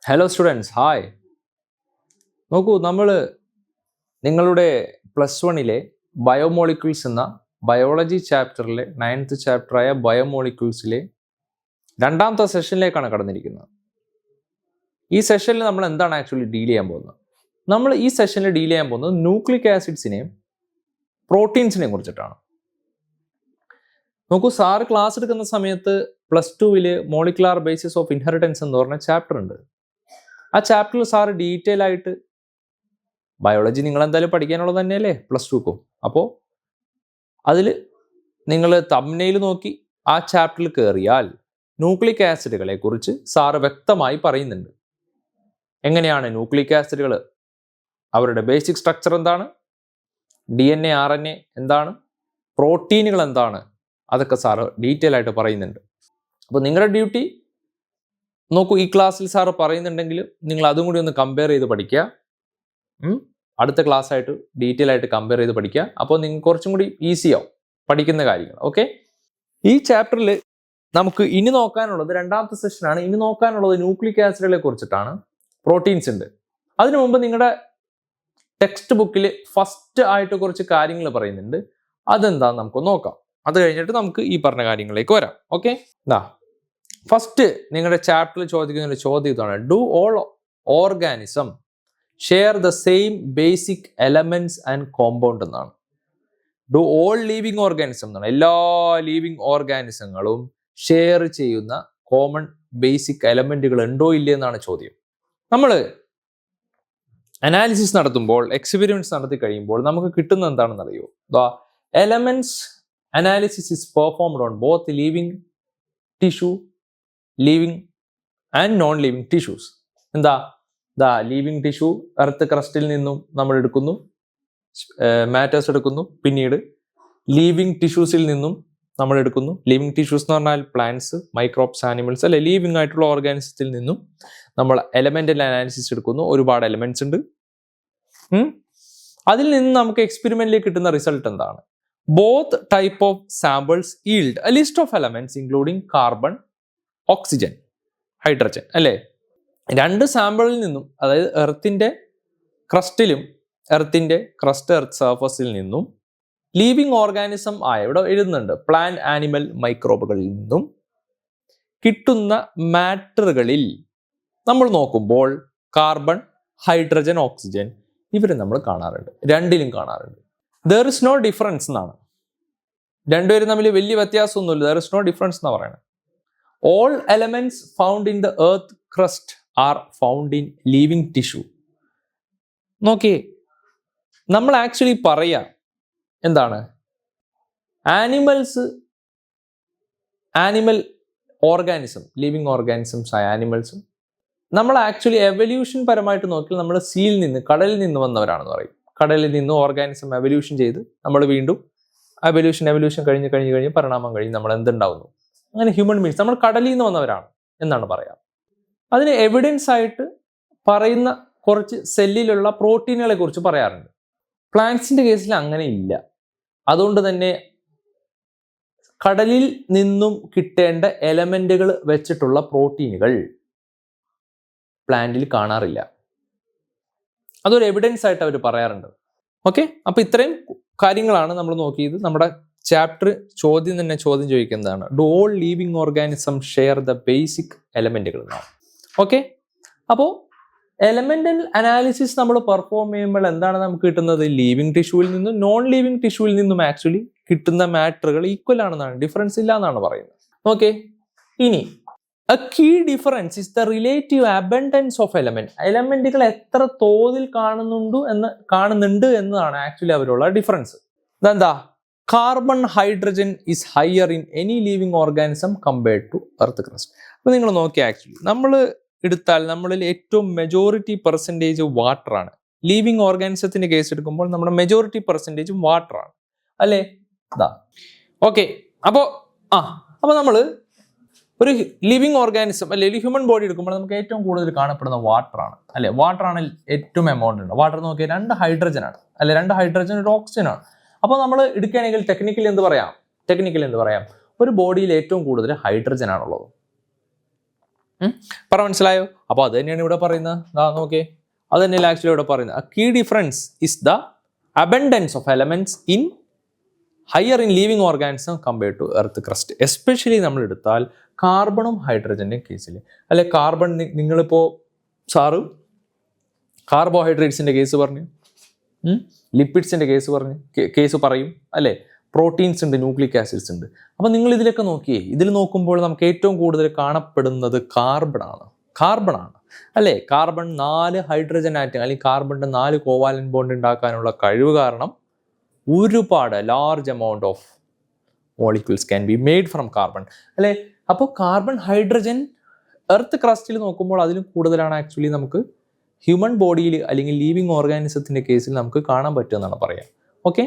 Hello students, hi. നോക്കൂ, നിങ്ങളുടെ +1 biomolecules എന്ന ബയോളജി ചാപ്റ്ററിലെ 9th ചാപ്റ്ററായ ബയോമോളിക്യൂൾസിലെ രണ്ടാമത്തെ സെഷനിലേക്കാണ് കടന്നിരിക്കുന്നത്. ഈ സെഷനിൽ നമ്മൾ എന്താണ് ആക്ച്വലി ഡീൽ ചെയ്യാൻ പോകുന്നത്? നമ്മൾ ഈ സെഷനിൽ ഡീൽ ചെയ്യാൻ പോകുന്നത് ന്യൂക്ലിക് ആസിഡ്സിനെയും പ്രോട്ടീൻസിനെയും കുറിച്ചിട്ടാണ്. നോക്കൂ, സാറ് ക്ലാസ് എടുക്കുന്ന സമയത്ത് +2 മോളിക്കുലാർ ബേസിസ് ഓഫ് ഇൻഹെറിറ്റൻസ് എന്ന് പറഞ്ഞ ചാപ്റ്റർ ഉണ്ട്. ആ ചാപ്റ്ററിൽ സാറ് ഡീറ്റെയിൽ ആയിട്ട് ബയോളജി നിങ്ങൾ എന്തായാലും പഠിക്കാനുള്ളത് തന്നെയല്ലേ +2ക്കും. അപ്പോൾ അതിൽ നിങ്ങൾ തംബ്നെയിൽ നോക്കി ആ ചാപ്റ്ററിൽ കയറിയാൽ ന്യൂക്ലിക് ആസിഡുകളെ കുറിച്ച് സാറ് വ്യക്തമായി പറയുന്നുണ്ട്. എങ്ങനെയാണ് ന്യൂക്ലിക് ആസിഡുകൾ, അവരുടെ ബേസിക് സ്ട്രക്ചർ എന്താണ്, DNA RNA എന്താണ്, പ്രോട്ടീനുകൾ എന്താണ്, അതൊക്കെ സാറ് ഡീറ്റെയിൽ ആയിട്ട് പറയുന്നുണ്ട്. അപ്പോൾ നിങ്ങളുടെ ഡ്യൂട്ടി നോക്കൂ, ഈ ക്ലാസ്സിൽ സാറ് പറയുന്നുണ്ടെങ്കിൽ നിങ്ങൾ അതും കൂടി ഒന്ന് കമ്പയർ ചെയ്ത് പഠിക്കുക. അടുത്ത ക്ലാസ് ആയിട്ട് ഡീറ്റെയിൽ ആയിട്ട് കമ്പയർ ചെയ്ത് പഠിക്കുക. അപ്പോൾ നിങ്ങൾക്ക് കുറച്ചും കൂടി ഈസിയാവും പഠിക്കുന്ന കാര്യങ്ങൾ. ഓക്കെ, ഈ ചാപ്റ്ററിൽ നമുക്ക് ഇനി നോക്കാനുള്ളത് രണ്ടാമത്തെ സെഷനാണ്. ഇനി നോക്കാനുള്ളത് ന്യൂക്ലിക് ആസിഡുകളെ കുറിച്ചിട്ടാണ്. പ്രോട്ടീൻസ് ഉണ്ട്. അതിനു മുമ്പ് നിങ്ങളുടെ ടെക്സ്റ്റ് ബുക്കിൽ ഫസ്റ്റ് ആയിട്ട് കുറച്ച് കാര്യങ്ങൾ പറയുന്നുണ്ട്. അതെന്താന്ന് നമുക്ക് നോക്കാം. അത് കഴിഞ്ഞിട്ട് നമുക്ക് ഈ പറഞ്ഞ കാര്യങ്ങളിലേക്ക് വരാം. ഓക്കെ, ഫസ്റ്റ് നിങ്ങളുടെ ചാപ്റ്ററിൽ ചോദിക്കുന്ന ഒരു ചോദ്യം ഇതാണ്: do all organism share the same basic elements and compound എന്നാണ്. ഡു ഓൾ ലിവിങ് ഓർഗാനിസം എന്നാണ്. എല്ലാ ലിവിങ് ഓർഗാനിസങ്ങളും ഷെയർ ചെയ്യുന്ന കോമൺ ബേസിക് എലമെന്റുകൾ ഉണ്ടോ ഇല്ലേ എന്നാണ് ചോദ്യം. നമ്മൾ അനാലിസിസ് നടത്തുമ്പോൾ, എക്സ്പെരിമെന്റ്സ് നടത്തി കഴിയുമ്പോൾ നമുക്ക് കിട്ടുന്ന എന്താണെന്ന് അറിയോ? The elements analysis is performed on both living tissue, living and non living tissues. എന്താ? ലിവിങ് ടിഷ്യൂ എർത്ത് ക്രസ്റ്റിൽ നിന്നും നമ്മൾ എടുക്കുന്നു, മാറ്റേഴ്സ് എടുക്കുന്നു. പിന്നീട് ലിവിങ് ടിഷ്യൂസിൽ നിന്നും നമ്മൾ എടുക്കുന്നു. ലിവിങ് ടിഷ്യൂസ് എന്ന് പറഞ്ഞാൽ പ്ലാന്റ്സ്, മൈക്രോബ്സ്, ആനിമൽസ് അല്ലെ. ലിവിങ് ആയിട്ടുള്ള ഓർഗാനിസത്തിൽ നിന്നും നമ്മൾ എലമെന്റൽ അനാലിസിസ് എടുക്കുന്നു. ഒരുപാട് എലമെന്റ്സ് ഉണ്ട്. അതിൽ നിന്ന് നമുക്ക് എക്സ്പെരിമെന്റിലേക്ക് കിട്ടുന്ന റിസൾട്ട് എന്താണ്? Both type of samples yield A list of elements including carbon, oxygen, hydrogen അല്ലേ. രണ്ട് സാമ്പിളിൽ നിന്നും, അതായത് എർത്തിന്റെ ക്രസ്റ്റിലും എർത്തിന്റെ ക്രസ്റ്റ് എർത്ത് സർഫസിൽ നിന്നും ലിവിങ് ഓർഗാനിസം ആയ, ഇവിടെ എഴുതുന്നുണ്ട് പ്ലാന്റ്, ആനിമൽ, മൈക്രോബുകളിൽ നിന്നും കിട്ടുന്ന മാറ്ററുകളിൽ നമ്മൾ നോക്കുമ്പോൾ കാർബൺ, ഹൈഡ്രജൻ, ഓക്സിജൻ ഇവരെ നമ്മൾ കാണാറുണ്ട്. രണ്ടിലും കാണാറുണ്ട്. ദർ ഇസ് നോ ഡിഫറൻസ് എന്നാണ്. രണ്ടുപേരും തമ്മിൽ വലിയ വ്യത്യാസമൊന്നുമില്ല. ദർ ഇസ് നോ ഡിഫറൻസ് എന്നാണ് പറയുന്നത്. All elements found in the earth crust are found in living tissue. നോക്കിയേ, നമ്മൾ ആക്ച്വലി പറയാം എന്താണ്? ആനിമൽ ഓർഗാനിസം, ലിവിങ് ഓർഗാനിസംസ് ആയ ആനിമൽസും നമ്മൾ ആക്ച്വലി എവല്യൂഷൻ പരമായിട്ട് നോക്കിയാൽ നമ്മൾ സീയിൽ നിന്ന്, കടലിൽ നിന്ന് വന്നവരാണെന്ന് പറയും. കടലിൽ നിന്ന് ഓർഗാനിസം എവല്യൂഷൻ ചെയ്ത് നമ്മൾ വീണ്ടും എവല്യൂഷൻ കഴിഞ്ഞ് പരിണാമം കഴിഞ്ഞ് നമ്മൾ എന്തുണ്ടാവുന്നു? അങ്ങനെ ഹ്യൂമൻ ബീങ്സ് നമ്മൾ കടലിൽ നിന്ന് വന്നവരാണ് എന്നാണ് പറയാം. അതിന് എവിഡൻസ് ആയിട്ട് പറയുന്ന കുറച്ച് സെല്ലിലുള്ള പ്രോട്ടീനുകളെ കുറിച്ച് പറയാറുണ്ട്. പ്ലാന്റ്സിന്റെ കേസിൽ അങ്ങനെ ഇല്ല. അതുകൊണ്ട് തന്നെ കടലിൽ നിന്നും കിട്ടേണ്ട എലമെന്റുകൾ വെച്ചിട്ടുള്ള പ്രോട്ടീനുകൾ പ്ലാന്റിൽ കാണാറില്ല. അതൊരു എവിഡൻസ് ആയിട്ട് അവർ പറയാറുണ്ട്. ഓക്കെ, അപ്പൊ ഇത്രയും കാര്യങ്ങളാണ് നമ്മൾ നോക്കിയത്. നമ്മുടെ ചാപ്റ്റർ ചോദ്യം ചോദിക്കുന്നതാണ്: do all living organism share the basic എലമെന്റുകൾ എന്നാണ്. ഓക്കെ, അപ്പോൾ എലമെന്റൽ അനാലിസിസ് നമ്മൾ പെർഫോം ചെയ്യുമ്പോൾ എന്താണ് നമുക്ക് കിട്ടുന്നത്? ലിവിങ് ടിഷ്യൂവിൽ നിന്നും നോൺ ലിവിങ് ടിഷ്യൂവിൽ നിന്നും ആക്ച്വലി കിട്ടുന്ന മാറ്ററുകൾ ഈക്വൽ ആണെന്നാണ്, ഡിഫറൻസ് ഇല്ല എന്നാണ് പറയുന്നത്. ഓക്കെ, ഇനി a key difference is the relative abundance of element. എലമെന്റുകൾ എത്ര തോതിൽ കാണുന്നുണ്ട് എന്നതാണ് ആക്ച്വലി അവരുള്ള ഡിഫറൻസ്. ഇതെന്താ? Carbon, hydrogen is higher in any living organism compared to earth crust. അപ്പോൾ നിങ്ങൾ നോക്കിയാൽ ആക്ച്വലി നമ്മൾ എടുത്താൽ നമ്മളിൽ ഏറ്റവും മെജോറിറ്റി പെർസെൻറ്റേജ് വാട്ടറാണ്. ലിവിങ് ഓർഗാനിസത്തിന്റെ കേസ് എടുക്കുമ്പോൾ നമ്മുടെ മെജോറിറ്റി പെർസെൻറ്റേജും വാട്ടറാണ് അല്ലേ. ഓക്കെ, അപ്പോൾ നമ്മൾ ഒരു ലിവിങ് ഓർഗാനിസം അല്ലെങ്കിൽ ഹ്യൂമൻ ബോഡി എടുക്കുമ്പോൾ നമുക്ക് ഏറ്റവും കൂടുതൽ കാണപ്പെടുന്ന വാട്ടറാണ് അല്ലെ. വാട്ടറാണ് ഏറ്റവും എമൗണ്ട് ഉണ്ട്. വാട്ടർ നോക്കിയാൽ 2 ഹൈഡ്രജൻ ആണ് അല്ലെ. 2 ഹൈഡ്രജൻ, 1 ഓക്സിജൻ ആണ്. അപ്പോൾ നമ്മൾ എടുക്കുകയാണെങ്കിൽ ടെക്നിക്കലി എന്ത് പറയാം? ഒരു ബോഡിയിൽ ഏറ്റവും കൂടുതൽ ഹൈഡ്രജൻ ആണുള്ളത് പറ മനസ്സിലായോ? അപ്പോൾ അത് തന്നെയാണ് ഇവിടെ പറയുന്നത്. നോക്കേ, അത് തന്നെയല്ല ആക്ച്വലി ഇവിടെ പറയുന്നത്. A key difference is the abundance of elements in higher in living organism compared to earth crust. Especially നമ്മൾ എടുത്താൽ കാർബണും ഹൈഡ്രജൻ്റെയും കേസിൽ, അല്ലെ കാർബൺ, നിങ്ങളിപ്പോൾ സാറ് കാർബോഹൈഡ്രേറ്റ്സിൻ്റെ കേസ് പറഞ്ഞു, ലിപ്പിഡ്സിൻ്റെ കേസ് പറയും, അല്ലേ, പ്രോട്ടീൻസ് ഉണ്ട്, ന്യൂക്ലിക് ആസിഡ്സ് ഉണ്ട്. അപ്പം നിങ്ങൾ ഇതിലൊക്കെ നോക്കിയേ, ഇതിൽ നോക്കുമ്പോൾ നമുക്ക് ഏറ്റവും കൂടുതൽ കാണപ്പെടുന്നത് കാർബണാണ് അല്ലേ. കാർബൺ 4 ഹൈഡ്രജൻ ആറ്റം അല്ലെങ്കിൽ കാർബണിൻ്റെ 4 കോവാലൻ ബോണ്ട് ഉണ്ടാക്കാനുള്ള കഴിവ് കാരണം ഒരുപാട് large amount of molecules can be made from carbon അല്ലേ. അപ്പോൾ കാർബൺ, ഹൈഡ്രജൻ എർത്ത് ക്രസ്റ്റിൽ നോക്കുമ്പോൾ അതിലും കൂടുതലാണ് ആക്ച്വലി നമുക്ക് ഹ്യൂമൻ ബോഡിയിൽ അല്ലെങ്കിൽ ലീവിങ് ഓർഗാനിസത്തിൻ്റെ കേസിൽ നമുക്ക് കാണാൻ പറ്റുമെന്നാണ് പറയുക. ഓക്കെ,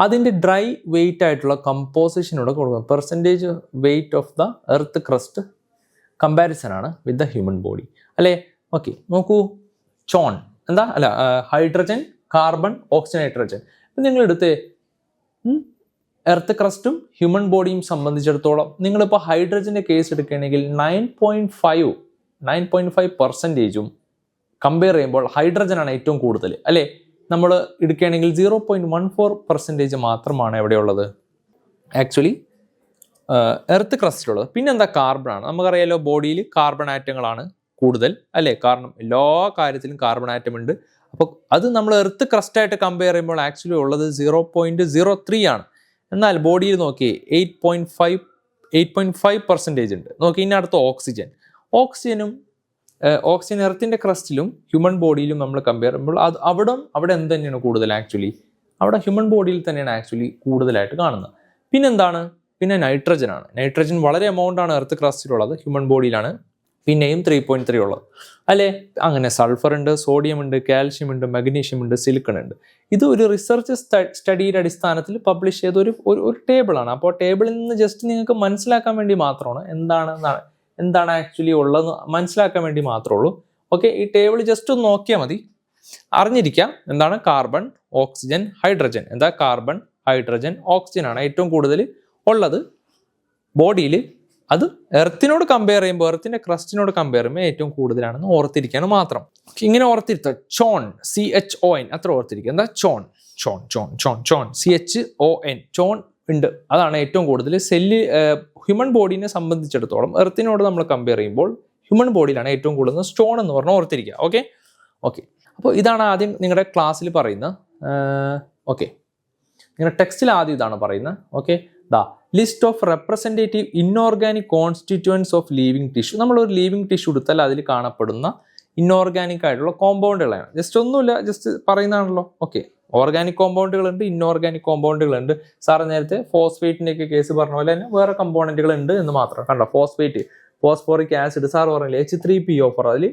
അതിൻ്റെ ഡ്രൈ വെയിറ്റ് ആയിട്ടുള്ള കമ്പോസിഷനോടെ കൊടുക്കുക. Percentage weight of the earth crust comparison ആണ് വിത്ത് ദ ഹ്യൂമൻ ബോഡി അല്ലേ. ഓക്കെ, നോക്കൂ, ചോൺ എന്താ അല്ല, ഹൈഡ്രജൻ, കാർബൺ, ഓക്സിജൻ, നൈട്രജൻ. ഇപ്പം നിങ്ങൾ എടുത്തേ എർത്ത് ക്രസ്റ്റും ഹ്യൂമൻ ബോഡിയും സംബന്ധിച്ചിടത്തോളം നിങ്ങളിപ്പോൾ ഹൈഡ്രജൻ്റെ കേസ് എടുക്കുകയാണെങ്കിൽ 9.5% കമ്പയർ ചെയ്യുമ്പോൾ ഹൈഡ്രജനാണ് ഏറ്റവും കൂടുതൽ അല്ലേ. നമ്മൾ എടുക്കുകയാണെങ്കിൽ 0.14% മാത്രമാണ് എവിടെയുള്ളത് ആക്ച്വലി എർത്ത് ക്രസ്റ്റിലുള്ളത്. പിന്നെന്താ, കാർബണാണ്. നമുക്കറിയാലോ ബോഡിയിൽ കാർബൺ ആറ്റങ്ങളാണ് കൂടുതൽ അല്ലേ, കാരണം എല്ലാ കാര്യത്തിലും കാർബൺ ആറ്റം ഉണ്ട്. അപ്പോൾ അത് നമ്മൾ എർത്ത് ക്രസ്റ്റായിട്ട് കമ്പയർ ചെയ്യുമ്പോൾ ആക്ച്വലി ഉള്ളത് 0.03 ആണ്. എന്നാൽ ബോഡിയിൽ നോക്കി 8.5% ഉണ്ട്. നോക്കി, ഇനി അടുത്ത ഓക്സിജൻ എർത്തിൻ്റെ ക്രസ്റ്റിലും ഹ്യൂമൻ ബോഡിയിലും നമ്മൾ കമ്പയർ ചെയ്യുമ്പോൾ അവിടെ എന്ത് തന്നെയാണ് കൂടുതൽ ആക്ച്വലി, അവിടെ ഹ്യൂമൻ ബോഡിയിൽ തന്നെയാണ് ആക്ച്വലി കൂടുതലായിട്ട് കാണുന്നത്. പിന്നെ നൈട്രജനാണ്. നൈട്രജൻ വളരെ എമൗണ്ട് ആണ് എർത്ത് ക്രസ്റ്റിലുള്ളത്, ഹ്യൂമൻ ബോഡിയിലാണ് പിന്നെയും 3.3 ഉള്ളത് അല്ലേ. അങ്ങനെ സൾഫർ ഉണ്ട്, സോഡിയം ഉണ്ട്, കാൽഷ്യം ഉണ്ട്, മഗ്നീഷ്യം ഉണ്ട്, സിലിക്കൺ ഉണ്ട്. ഇത് ഒരു റിസർച്ച് സ്റ്റഡിയുടെ അടിസ്ഥാനത്തിൽ പബ്ലിഷ് ചെയ്ത ഒരു ടേബിളാണ്. അപ്പോൾ ടേബിളിൽ നിന്ന് ജസ്റ്റ് നിങ്ങൾക്ക് മനസ്സിലാക്കാൻ വേണ്ടി മാത്രമാണ് എന്താണ് ആക്ച്വലി ഉള്ളതെന്ന് മനസ്സിലാക്കാൻ വേണ്ടി മാത്രമേ ഉള്ളൂ. ഓക്കെ, ഈ ടേബിൾ ജസ്റ്റ് ഒന്ന് നോക്കിയാൽ മതി, അറിഞ്ഞിരിക്കാം എന്താണ് കാർബൺ, ഓക്സിജൻ, ഹൈഡ്രജൻ. എന്താ, കാർബൺ, ഹൈഡ്രജൻ, ഓക്സിജൻ ആണ് ഏറ്റവും കൂടുതൽ ഉള്ളത് ബോഡിയിൽ. അത് എർത്തിനോട് കമ്പയർ ചെയ്യുമ്പോൾ, എർത്തിൻ്റെ ക്രസ്റ്റിനോട് കമ്പയർ ചെയ്യുമ്പോൾ ഏറ്റവും കൂടുതലാണെന്ന് ഓർത്തിരിക്കാൻ മാത്രം. ഇങ്ങനെ ഓർത്തിരുത്തുക, ചോൺ, CHON, അത്ര ഓർത്തിരിക്കുക. എന്താ, ചോൺ, CHON, ചോൺ ഉണ്ട്. അതാണ് ഏറ്റവും കൂടുതൽ ഹ്യൂമൻ ബോഡീനെ സംബന്ധിച്ചിടത്തോളം എർത്തിനോട് നമ്മൾ കമ്പയർ ചെയ്യുമ്പോൾ ഹ്യൂമൻ ബോഡിയിലാണ് ഏറ്റവും കൂടുതൽ സ്റ്റോൺ എന്ന് പറഞ്ഞാൽ ഓർത്തിരിക്കുക. ഓക്കെ, അപ്പോൾ ഇതാണ് ആദ്യം നിങ്ങളുടെ ക്ലാസ്സിൽ പറയുന്നത്. നിങ്ങളുടെ ടെക്സ്റ്റിൽ ആദ്യം ഇതാണ് പറയുന്നത്. Okay, list of representative inorganic constituents of living tissue. നമ്മളൊരു ലീവിങ് ടിഷ്യൂ എടുത്താൽ അതിൽ കാണപ്പെടുന്ന ഇൻഓർഗാനിക് ആയിട്ടുള്ള കോമ്പൗണ്ടുകളാണ്. ജസ്റ്റ് പറയുന്നതാണല്ലോ. ഓക്കെ, ഓർഗാനിക് കോമ്പൗണ്ടുകളുണ്ട്, ഇൻഓർഗാനിക് കോമ്പൗണ്ടുകളുണ്ട്. സാറ് നേരത്തെ ഫോസ്ഫേറ്റിൻ്റെ ഒക്കെ കേസ് പറഞ്ഞ പോലെ തന്നെ വേറെ കമ്പോണൻറ്റുകൾ ഉണ്ട് എന്ന് മാത്രം കണ്ടോ. ഫോസ്ഫോറിക് ആസിഡ് സാർ പറഞ്ഞില്ലേ, H3PO4. അതിൽ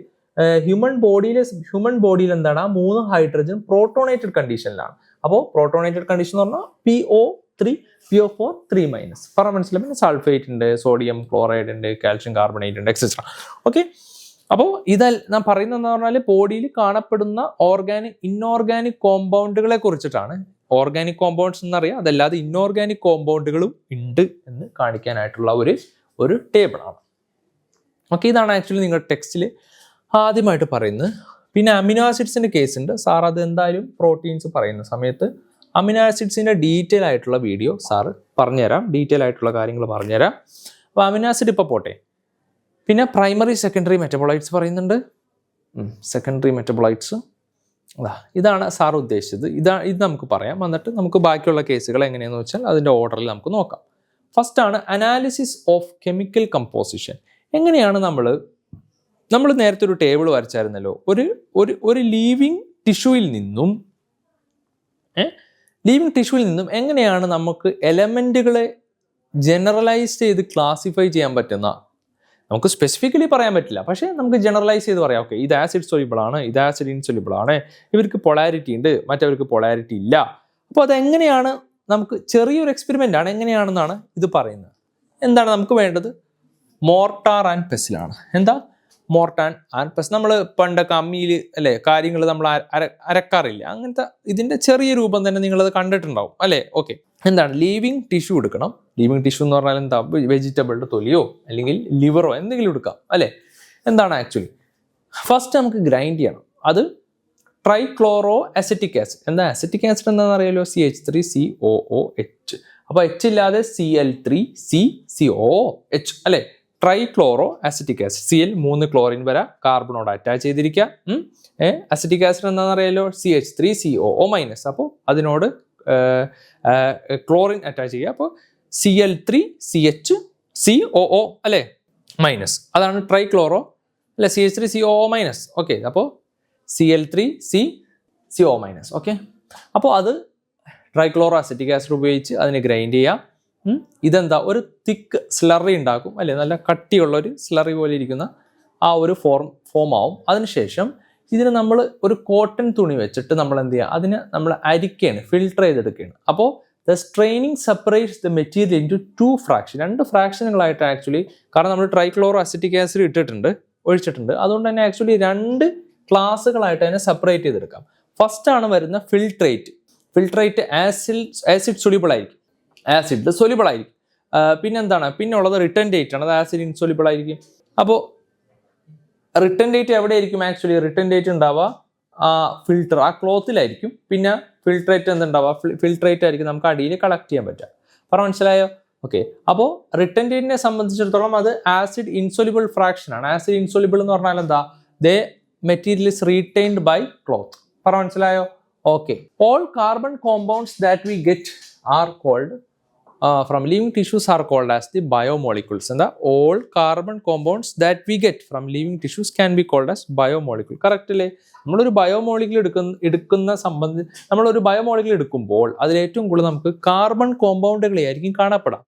ഹ്യൂമൻ ബോഡിയിൽ എന്താണ്, ആ 3 ഹൈഡ്രജൻ പ്രോട്ടോണേറ്റഡ് കണ്ടീഷനിലാണ്. അപ്പോൾ പ്രോട്ടോണേറ്റഡ് കണ്ടീഷൻ എന്ന് പറഞ്ഞാൽ PO4 3- പറ മനസ്സിലായി. പിന്നെ സൾഫേറ്റ് ഉണ്ട്, സോഡിയം ക്ലോറൈഡ് ഉണ്ട്, കാൽഷ്യം കാർബണേറ്റ് ഉണ്ട്, എക്സെട്ര. ഓക്കെ, അപ്പോൾ ഞാൻ പറയുന്നതെന്ന് പറഞ്ഞാൽ ബോഡിയിൽ കാണപ്പെടുന്ന ഇൻഓർഗാനിക് കോമ്പൗണ്ടുകളെ കുറിച്ചിട്ടാണ്. ഓർഗാനിക് കോമ്പൗണ്ട്സ് എന്നറിയാം, അതല്ലാതെ ഇൻഓർഗാനിക് കോമ്പൗണ്ടുകളും ഉണ്ട് എന്ന് കാണിക്കാനായിട്ടുള്ള ഒരു ടേബിളാണ്. ഓക്കെ, ഇതാണ് ആക്ച്വലി നിങ്ങളുടെ ടെക്സ്റ്റിൽ ആദ്യമായിട്ട് പറയുന്നത്. പിന്നെ അമിനോ ആസിഡ്സിൻ്റെ കേസ് ഉണ്ട്. സാർ അത് എന്തായാലും പ്രോട്ടീൻസ് പറയുന്ന സമയത്ത് അമിനോ ആസിഡ്സിൻ്റെ ഡീറ്റെയിൽ ആയിട്ടുള്ള വീഡിയോ സാറ് പറഞ്ഞുതരാം, ഡീറ്റെയിൽ ആയിട്ടുള്ള കാര്യങ്ങൾ പറഞ്ഞുതരാം. അപ്പോൾ അമിനോ ആസിഡ് ഇപ്പോൾ പോട്ടെ. പിന്നെ പ്രൈമറി സെക്കൻഡറി മെറ്റബോളൈറ്റ്സ് പറയുന്നുണ്ട്. സെക്കൻഡറി മെറ്റബോളൈറ്റ്സ് ഇതാണ് സാർ ഉദ്ദേശിച്ചത്. ഇത് നമുക്ക് പറയാം, എന്നിട്ട് നമുക്ക് ബാക്കിയുള്ള കേസുകൾ എങ്ങനെയാണെന്ന് വെച്ചാൽ അതിൻ്റെ ഓർഡറിൽ നമുക്ക് നോക്കാം. ഫസ്റ്റ് ആണ് അനാലിസിസ് ഓഫ് കെമിക്കൽ കമ്പോസിഷൻ. എങ്ങനെയാണ് നമ്മൾ നേരത്തെ ഒരു ടേബിൾ വരച്ചായിരുന്നല്ലോ. ഒരു ലീവിങ് ടിഷ്യൂവിൽ നിന്നും എങ്ങനെയാണ് നമുക്ക് എലമെൻറ്റുകളെ ജനറലൈസ് ചെയ്ത് ക്ലാസിഫൈ ചെയ്യാൻ പറ്റുന്ന, നമുക്ക് സ്പെസിഫിക്കലി പറയാൻ പറ്റില്ല, പക്ഷേ നമുക്ക് ജനറലൈസ് ചെയ്ത് പറയാം. ഓക്കെ, ഇത് ആസിഡ് സൊല്യൂബിൾ ആണ്, ഇത് ആസിഡ് ഇൻസൊല്യൂബിൾ ആണ്, ഇവർക്ക് പൊളാരിറ്റി ഉണ്ട്, മറ്റവർക്ക് പൊളാരിറ്റി ഇല്ല. അപ്പോൾ അതെങ്ങനെയാണ്, നമുക്ക് ചെറിയൊരു എക്സ്പെരിമെൻ്റ് ആണ്, എങ്ങനെയാണെന്നാണ് ഇത് പറയുന്നത്. എന്താണ് നമുക്ക് വേണ്ടത്? മോർട്ടാർ ആൻഡ് പെസിലാണ്. എന്താ, മോർട്ടാൻ ആൻഡ് പ്ലസ്. നമ്മൾ പണ്ടൊക്കെ അമ്മിയിൽ അല്ലേ കാര്യങ്ങൾ നമ്മൾ അരക്കാറില്ല, അങ്ങനത്തെ ഇതിൻ്റെ ചെറിയ രൂപം തന്നെ നിങ്ങളത് കണ്ടിട്ടുണ്ടാവും അല്ലേ. ഓക്കെ, എന്താണ് ലീവിങ് ടിഷ്യൂ എടുക്കണം. ലീവിങ് ടിഷ്യൂ എന്ന് പറഞ്ഞാൽ എന്താ, വെജിറ്റബിളിൻ്റെ തൊലിയോ അല്ലെങ്കിൽ ലിവറോ എന്തെങ്കിലും എടുക്കാം അല്ലേ. എന്താണ് ആക്ച്വലി ഫസ്റ്റ് നമുക്ക് ഗ്രൈൻഡ് ചെയ്യണം. അത് ട്രൈക്ലോറോ അസറ്റിക് ആസിഡ്. എന്താ അസറ്റിക് ആസിഡ് എന്താണെന്ന് അറിയാലോ, CH3COOH. അപ്പോൾ എച്ച് ഇല്ലാതെ Cl3CCOOH അല്ലേ. Trichloro acetic acid, Cl 3 chlorine വരെ കാർബണോട് അറ്റാച്ച് ചെയ്തിരിക്കുക. അസറ്റിക് ആസിഡ് എന്താണെന്ന് അറിയാലോ, CH3COO-. അപ്പോൾ അതിനോട് ക്ലോറിൻ അറ്റാച്ച് ചെയ്യുക. അപ്പോൾ Cl3CHCOO അല്ലേ മൈനസ്, അതാണ് ട്രൈക്ലോറോ അല്ലെ, CH3COO-. ഓക്കെ, അപ്പോൾ Cl3CCO-. ഓക്കെ, അപ്പോൾ അത് ട്രൈക്ലോറോ അസറ്റിക് ആസിഡ് ഉപയോഗിച്ച് അതിനെ ഗ്രൈൻഡ് ചെയ്യാം. ഇതെന്താ ഒരു തിക്ക് സ്ലറി ഉണ്ടാക്കും അല്ലേ, നല്ല കട്ടിയുള്ള ഒരു സ്ലറി പോലെ ഇരിക്കുന്ന ആ ഒരു ഫോം ആവും. അതിനുശേഷം ഇതിന് നമ്മൾ ഒരു കോട്ടൺ തുണി വെച്ചിട്ട് നമ്മൾ എന്ത് ചെയ്യുക, അതിന് നമ്മൾ അരിക്കുകയാണ്, ഫിൽട്ടർ ചെയ്തെടുക്കുകയാണ്. അപ്പോൾ the straining separates the material into 2 fraction, 2 ഫ്രാക്ഷനുകളായിട്ട് ആക്ച്വലി, കാരണം നമ്മൾ ട്രൈക്ലോറോ അസറ്റിക് ആസിഡ് ഒഴിച്ചിട്ടുണ്ട്, അതുകൊണ്ട് തന്നെ ആക്ച്വലി 2 ക്ലാസ്സുകളായിട്ട് അതിനെ സെപ്പറേറ്റ് ചെയ്തെടുക്കാം. ഫസ്റ്റ് ആണ് വരുന്ന ഫിൽട്രേറ്റ് ആസിഡ് സൊല്യൂബിൾ ആയിരിക്കും, ആസിഡ് സൊല്യൂബിൾ ആയിരിക്കും. പിന്നെന്താണ്, പിന്നെ ഉള്ളത് റിട്ടൻഡേറ്റ് ആണ്, അത് ആസിഡ് ഇൻസൊല്യൂബിൾ ആയിരിക്കും. അപ്പോൾ റിട്ടൻഡേറ്റ് എവിടെയായിരിക്കും ആക്ച്വലി, റിട്ടൻഡേറ്റ് ഉണ്ടാവുക ഫിൽട്ടർ ആ ക്ലോത്തിലായിരിക്കും. പിന്നെ ഫിൽട്രേറ്റ് എന്തുണ്ടാവുക, ഫിൽട്രേറ്റ് ആയിരിക്കും നമുക്ക് അടിയിൽ കളക്ട് ചെയ്യാൻ പറ്റുക. പറഞ്ഞ മനസ്സിലായോ. ഓക്കെ, അപ്പോൾ റിട്ടൻഡേറ്റിനെ സംബന്ധിച്ചിടത്തോളം അത് ആസിഡ് ഇൻസൊല്യൂബിൾ ഫ്രാക്ഷൻ ആണ്. ആസിഡ് ഇൻസൊല്യൂബിൾ എന്ന് പറഞ്ഞാൽ എന്താ, the material is retained by cloth. പറഞ്ഞ മനസ്സിലായോ. Okay, all carbon compounds that we get are called from living tissues are called as the biomolecules. And all carbon compounds that we get from living tissues can be called as biomolecule. Correct അല്ലേ. നമ്മളൊരു biomolecule എടുക്കുമ്പോൾ അതിൽ ഏറ്റവും കൂടുതൽ നമുക്ക് carbon കോമ്പൗണ്ടുകളെ ആയിരിക്കും കാണപ്പെടാം.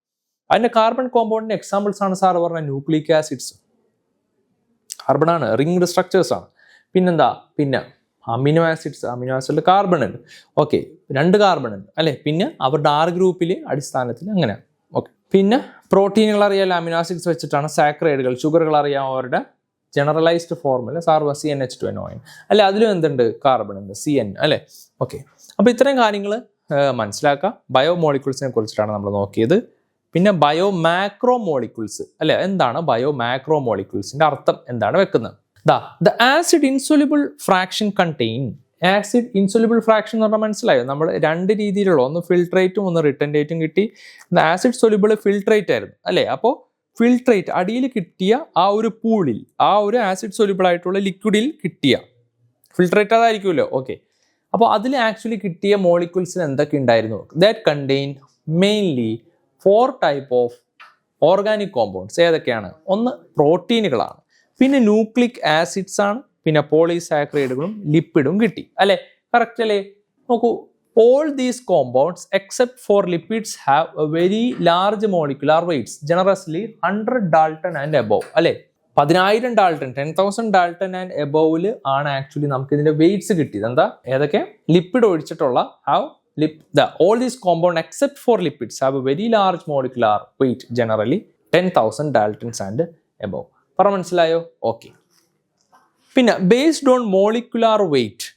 അതിന്റെ കാർബൺ കോമ്പൗണ്ടിന്റെ എക്സാമ്പിൾസ് ആണ് സാർ പറഞ്ഞ ന്യൂക്ലിക് ആസിഡ്സ്, കാർബൺ ആണ്, റിംഗ്ഡ് സ്ട്രക്ചേഴ്സ് ആണ്. പിന്നെന്താ, പിന്നെ അമിനോ ആസിഡിൽ കാർബൺ ഉണ്ട്. ഓക്കെ, 2 കാർബൺ ഉണ്ട് അല്ലെ. പിന്നെ അവരുടെ R ഗ്രൂപ്പിൽ അടിസ്ഥാനത്തിൽ അങ്ങനെ. ഓക്കെ, പിന്നെ പ്രോട്ടീനുകൾ അറിയാലോ, അമിനോ ആസിഡ്സ് വെച്ചിട്ടാണ്. സാക്രൈഡുകൾ, ഷുഗറുകൾ അറിയാം, അവരുടെ ജനറലൈസ്ഡ് ഫോർമുല CnH2nOn അല്ലെ. അതിലും എന്തുണ്ട്, കാർബൺ ഉണ്ട്, CN അല്ലെ. ഓക്കെ, അപ്പോൾ ഇത്രയും കാര്യങ്ങൾ മനസ്സിലാക്കാം. ബയോമോളിക്യൂൾസിനെ കുറിച്ചിട്ടാണ് നമ്മൾ നോക്കിയത്. പിന്നെ ബയോ മാക്രോമോളിക്യൂൾസ് അല്ലെ. എന്താണ് ബയോ മാക്രോമോളിക്യൂൾസിന്റെ അർത്ഥം എന്താണ് വെക്കുന്നത്. The acid insoluble fraction contain, acid insoluble fraction എന്ന് പറഞ്ഞാൽ മനസ്സിലായോ, നമ്മൾ 2 രീതിയിലുള്ള, ഒന്ന് ഫിൽട്രേറ്റും ഒന്ന് റിട്ടൻഡേറ്റും കിട്ടി. ആസിഡ് സൊല്യൂബിൾ ഫിൽട്രേറ്റ് ആയിരുന്നു അല്ലേ. അപ്പോൾ ഫിൽട്രേറ്റ് അടിയിൽ കിട്ടിയ ആ ഒരു പൂളിൽ, ആ ഒരു ആസിഡ് സൊല്യൂബിൾ ആയിട്ടുള്ള ലിക്വിഡിൽ കിട്ടിയ ഫിൽട്രേറ്റ് അതായിരിക്കുമല്ലോ. ഓക്കെ, അപ്പോൾ അതിൽ ആക്ച്വലി കിട്ടിയ മോളിക്യൂൾസിന് എന്തൊക്കെ ഉണ്ടായിരുന്നു, that contain mainly 4 type of organic compounds. ഏതൊക്കെയാണ്, ഒന്ന് പ്രോട്ടീനുകളാണ്, പിന്നെ ന്യൂക്ലിക് ആസിഡ്സ് ആണ്, പിന്നെ പോളിസാക്രൈഡുകളും ലിപ്പിഡും കിട്ടി അല്ലെ. കറക്റ്റ് അല്ലേ. നോക്കൂ, all these compounds except for lipids have a very large molecular weights, generously 100 Dalton and above അല്ലെ. 10,000 Dalton, 10,000 Dalton and above ആണ് ആക്ച്വലി നമുക്ക് ഇതിന്റെ വെയിറ്റ്സ് കിട്ടിയത്. എന്താ, ഏതൊക്കെ, lipid ഒഴിച്ചിട്ടുള്ള all these compounds except for lipids have a very large molecular weight, generally 10,000 Daltons and above. പറ മനസ്സിലായോ. Okay, പിന്നെ based on molecular weight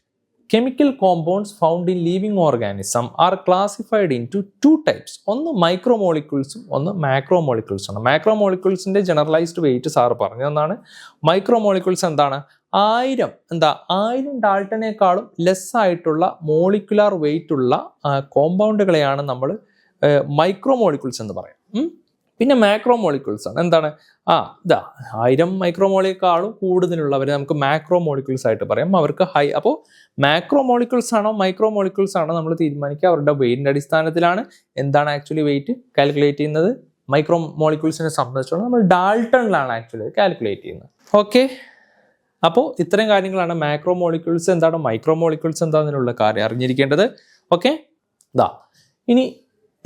chemical compounds found in living organism are classified into 2 types. ഒന്ന് മൈക്രോമോളിക്യൂൾസും ഒന്ന് മാക്രോമോളിക്യൂൾസും ആണ്. മാക്രോമോളിക്യൂൾസിന്റെ generalised wait sir പറഞ്ഞു തന്നാണ്. മൈക്രോമോളിക്യൂൾസ് എന്താണ്, 1000 ഡാൾട്ടനേക്കാളും ലെസ് ആയിട്ടുള്ള മോളിക്കുലാർ വെയിറ്റ് ഉള്ള കോമ്പൗണ്ടുകളെയാണ് നമ്മൾ മൈക്രോമോളിക്യൂൾസ് എന്ന് പറയാം. പിന്നെ മാക്രോമോളിക്യൂൾസ് ആണ് എന്താണ്, 1000 മൈക്രോമോളിയേക്കാളും കൂടുതലുള്ളവരെ നമുക്ക് മാക്രോമോളിക്യൂൾസ് ആയിട്ട് പറയാം. അവർക്ക് ഹൈ. അപ്പോൾ മാക്രോമോളിക്യൂൾസ് ആണോ മൈക്രോമോളിക്യൂൾസ് ആണോ നമ്മൾ തീരുമാനിക്കുക അവരുടെ വെയിറ്റിന്റെ അടിസ്ഥാനത്തിലാണ്. എന്താണ് ആക്ച്വലി വെയിറ്റ് കാൽക്കുലേറ്റ് ചെയ്യുന്നത്, മൈക്രോമോളിക്യൂൾസിനെ സംബന്ധിച്ചിടത്തോളം നമ്മൾ ഡാൾട്ടണിലാണ് ആക്ച്വലി കാൽക്കുലേറ്റ് ചെയ്യുന്നത്. ഓക്കെ, അപ്പോൾ ഇത്രയും കാര്യങ്ങളാണ് മാക്രോമോളിക്യൂൾസ് എന്താണ്, മൈക്രോമോളിക്യൂൾസ് എന്താണെന്നുള്ള കാര്യം അറിഞ്ഞിരിക്കേണ്ടത്. ഓക്കെ, ഇനി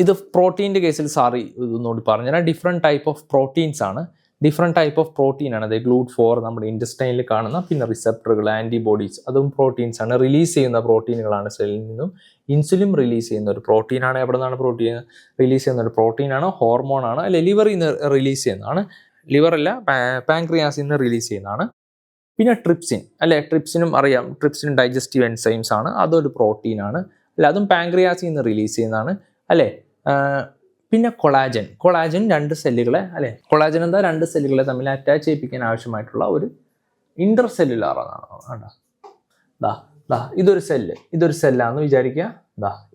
ഇത് പ്രോട്ടീൻ്റെ കേസിൽ സാറി ഇതൊന്നുകൂടി പറഞ്ഞുതരാം. ഡിഫറെൻറ്റ് ടൈപ്പ് ഓഫ് പ്രോട്ടീൻസ് ആണ്. ഡിഫറെൻറ്റ് ടൈപ്പ് ഓഫ് പ്രോട്ടീൻ ആണ്. അതായത് GLUT4 നമ്മുടെ ഇൻറ്റസ്റ്റൈനിൽ കാണുന്ന, പിന്നെ റിസപ്റ്ററുകൾ, ആൻറ്റിബോഡീസ്, അതും പ്രോട്ടീൻസ് ആണ്. റിലീസ് ചെയ്യുന്ന പ്രോട്ടീനുകളാണ് സെല്ലിൽ നിന്നും. ഇൻസുലിൻ റിലീസ് ചെയ്യുന്ന ഒരു പ്രോട്ടീനാണ്. എവിടെ നിന്നാണ് പ്രോട്ടീൻ റിലീസ് ചെയ്യുന്ന ഒരു പ്രോട്ടീനാണ്, ഹോർമോണാണ് അല്ലെ. ലിവറിൽ നിന്ന് റിലീസ് ചെയ്യുന്നതാണ്, ലിവറല്ല പാൻക്രിയാസിൽ നിന്ന് റിലീസ് ചെയ്യുന്നതാണ്. പിന്നെ ട്രിപ്സിൻ അല്ലേ, ട്രിപ്സിനും അറിയാം, ട്രിപ്സിനും ഡൈജസ്റ്റീവ് എൻസൈംസ് ആണ്, അതൊരു പ്രോട്ടീനാണ് അല്ലെ, അതും പാങ്ക്രിയാസിൽ നിന്ന് റിലീസ് ചെയ്യുന്നതാണ് അല്ലേ. പിന്നെ കൊളാജൻ, കൊളാജൻ 2 സെല്ലുകളെ അല്ലെ, കൊളാജൻ എന്താ 2 സെല്ലുകളെ തമ്മിൽ അറ്റാച്ച് ചെയ്യിപ്പിക്കാൻ ആവശ്യമായിട്ടുള്ള ഒരു ഇന്റർ സെല്ലുലാർ ആണ്. ഇതൊരു സെല്ല്, ഇതൊരു സെല്ലാന്ന് വിചാരിക്കുക,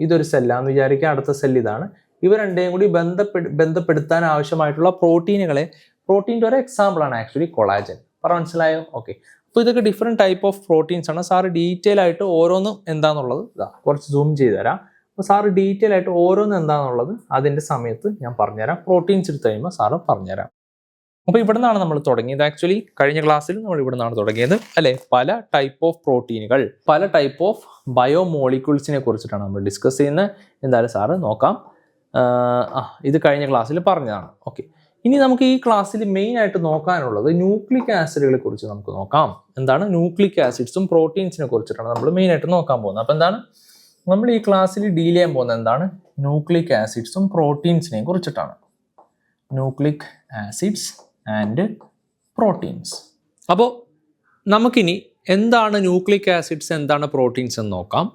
ഇതൊരു സെല്ലാന്ന് വിചാരിക്കുക, അടുത്ത സെല്ല് ഇതാണ്. ഇവ രണ്ടേയും കൂടി ബന്ധപ്പെടുത്താൻ ആവശ്യമായിട്ടുള്ള പ്രോട്ടീൻ്റെ ഒരു എക്സാമ്പിൾ ആണ് ആക്ച്വലി കൊളാജൻ. മനസ്സിലായോ? ഓക്കെ. അപ്പോൾ ഇതൊക്കെ ഡിഫറെൻറ്റ് ടൈപ്പ് ഓഫ് പ്രോട്ടീൻസ് ആണ്. സാറ് ഡീറ്റെയിൽ ആയിട്ട് ഓരോന്നും എന്താണെന്നുള്ളത് കുറച്ച് സൂം ചെയ്ത് തരാം. അപ്പോൾ സാറ് ഡീറ്റെയിൽ ആയിട്ട് ഓരോന്നും എന്താണെന്നുള്ളത് അതിൻ്റെ സമയത്ത് ഞാൻ പറഞ്ഞുതരാം. പ്രോട്ടീൻസ് എടുത്ത് കഴിയുമ്പോൾ സാറ് പറഞ്ഞുതരാം. അപ്പോൾ ഇവിടെ നിന്നാണ് നമ്മൾ തുടങ്ങിയത്. ആക്ച്വലി കഴിഞ്ഞ ക്ലാസ്സിൽ നമ്മൾ ഇവിടെ നിന്നാണ് തുടങ്ങിയത് അല്ലേ. പല ടൈപ്പ് ഓഫ് പ്രോട്ടീനുകൾ, പല ടൈപ്പ് ഓഫ് ബയോമോളിക്യൂൾസിനെ കുറിച്ചിട്ടാണ് നമ്മൾ ഡിസ്കസ് ചെയ്യുന്നത്. എന്തായാലും സാറ് നോക്കാം. ഇത് കഴിഞ്ഞ ക്ലാസ്സിൽ പറഞ്ഞതാണ്. ഓക്കെ, ഇനി നമുക്ക് ഈ ക്ലാസ്സിൽ മെയിൻ ആയിട്ട് നോക്കാനുള്ളത് ന്യൂക്ലിക് ആസിഡുകളെ കുറിച്ച് നമുക്ക് നോക്കാം. എന്താണ് ന്യൂക്ലിക് ആസിഡ്സും പ്രോട്ടീൻസിനെ കുറിച്ചിട്ടാണ് നമ്മൾ മെയിൻ ആയിട്ട് നോക്കാൻ പോകുന്നത്. അപ്പോൾ എന്താണ് നമ്മൾ ഈ ക്ലാസ്സിൽ ഡീൽ ചെയ്യാൻ പോകുന്നത്? എന്താണ് ന്യൂക്ലിക് ആസിഡ്സും പ്രോട്ടീൻസിനെയും കുറിച്ചിട്ടാണ്. Nucleic acids and proteins. അപ്പോൾ നമുക്കിനി എന്താണ് ന്യൂക്ലിക് ആസിഡ്സ്, എന്താണ് പ്രോട്ടീൻസ് എന്ന് നോക്കാം.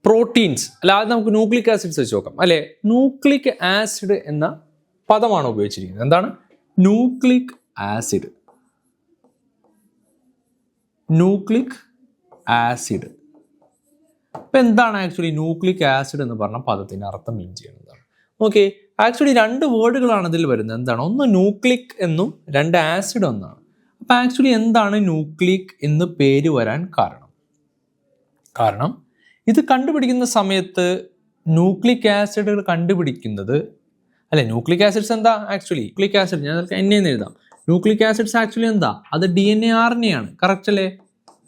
പ്രോട്ടീൻസ് അല്ലാതെ നമുക്ക് ന്യൂക്ലിക് ആസിഡ്സ് വെച്ച് നോക്കാം അല്ലേ. ന്യൂക്ലിക് ആസിഡ് എന്ന പദമാണ് ഉപയോഗിച്ചിരിക്കുന്നത്. എന്താണ് ന്യൂക്ലിക് ആസിഡ്? Nucleic acid. അപ്പം എന്താണ് ആക്ച്വലി ന്യൂക്ലിക് ആസിഡ് എന്ന് പറഞ്ഞ പദത്തിൻ്റെ അർത്ഥം മീൻ ചെയ്യുന്നതാണ്. ഓക്കെ, ആക്ച്വലി 2 വേർഡുകളാണ് ഇതിൽ വരുന്നത്. എന്താണ്? ഒന്ന് ന്യൂക്ലിക് എന്നും 2 ആസിഡ് എന്നാണ്. അപ്പം ആക്ച്വലി എന്താണ് ന്യൂക്ലിക് എന്ന് പേര് വരാൻ കാരണം ഇത് കണ്ടുപിടിക്കുന്ന സമയത്ത് ന്യൂക്ലിക് ആസിഡുകൾ കണ്ടുപിടിക്കുന്നത് അല്ലെ. ന്യൂക്ലിക് ആസിഡ്സ് എന്താ ആക്ച്വലി? ന്യൂക്ലിക് ആസിഡ് ഞാൻ എന്നെ എഴുതാം. ന്യൂക്ലിക് ആസിഡ്സ് ആക്ച്വലി എന്താ? അത് DNA RNA ആണ്. കറക്റ്റ്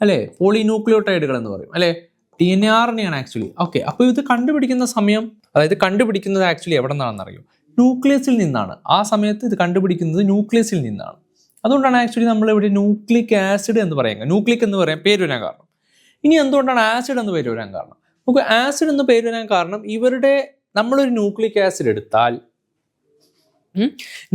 അല്ലേ? പോളിന്യൂക്ലിയോടൈഡുകൾ എന്ന് പറയും അല്ലേ. DNA RNA ആണ് ആക്ച്വലി. ഓക്കെ, അപ്പോൾ ഇത് കണ്ടുപിടിക്കുന്ന സമയം, അതായത് കണ്ടുപിടിക്കുന്നത് ആക്ച്വലി എവിടെ നിന്നാണെന്ന് അറിയും? ന്യൂക്ലിയസിൽ നിന്നാണ്. ആ സമയത്ത് ഇത് കണ്ടുപിടിക്കുന്നത് ന്യൂക്ലിയസിൽ നിന്നാണ്. അതുകൊണ്ടാണ് ആക്ച്വലി നമ്മൾ ഇവിടെ ന്യൂക്ലിക് ആസിഡ് എന്ന് പറയുന്നത്. ന്യൂക്ലിക് എന്ന് പറയാൻ പേര് വരാൻ കാരണം. ഇനി എന്തുകൊണ്ടാണ് ആസിഡ് എന്ന് പേര് വരാൻ കാരണം? നമുക്ക് ആസിഡ് എന്ന് പേര് വരാൻ കാരണം നമ്മളൊരു ന്യൂക്ലിക് ആസിഡ് എടുത്താൽ,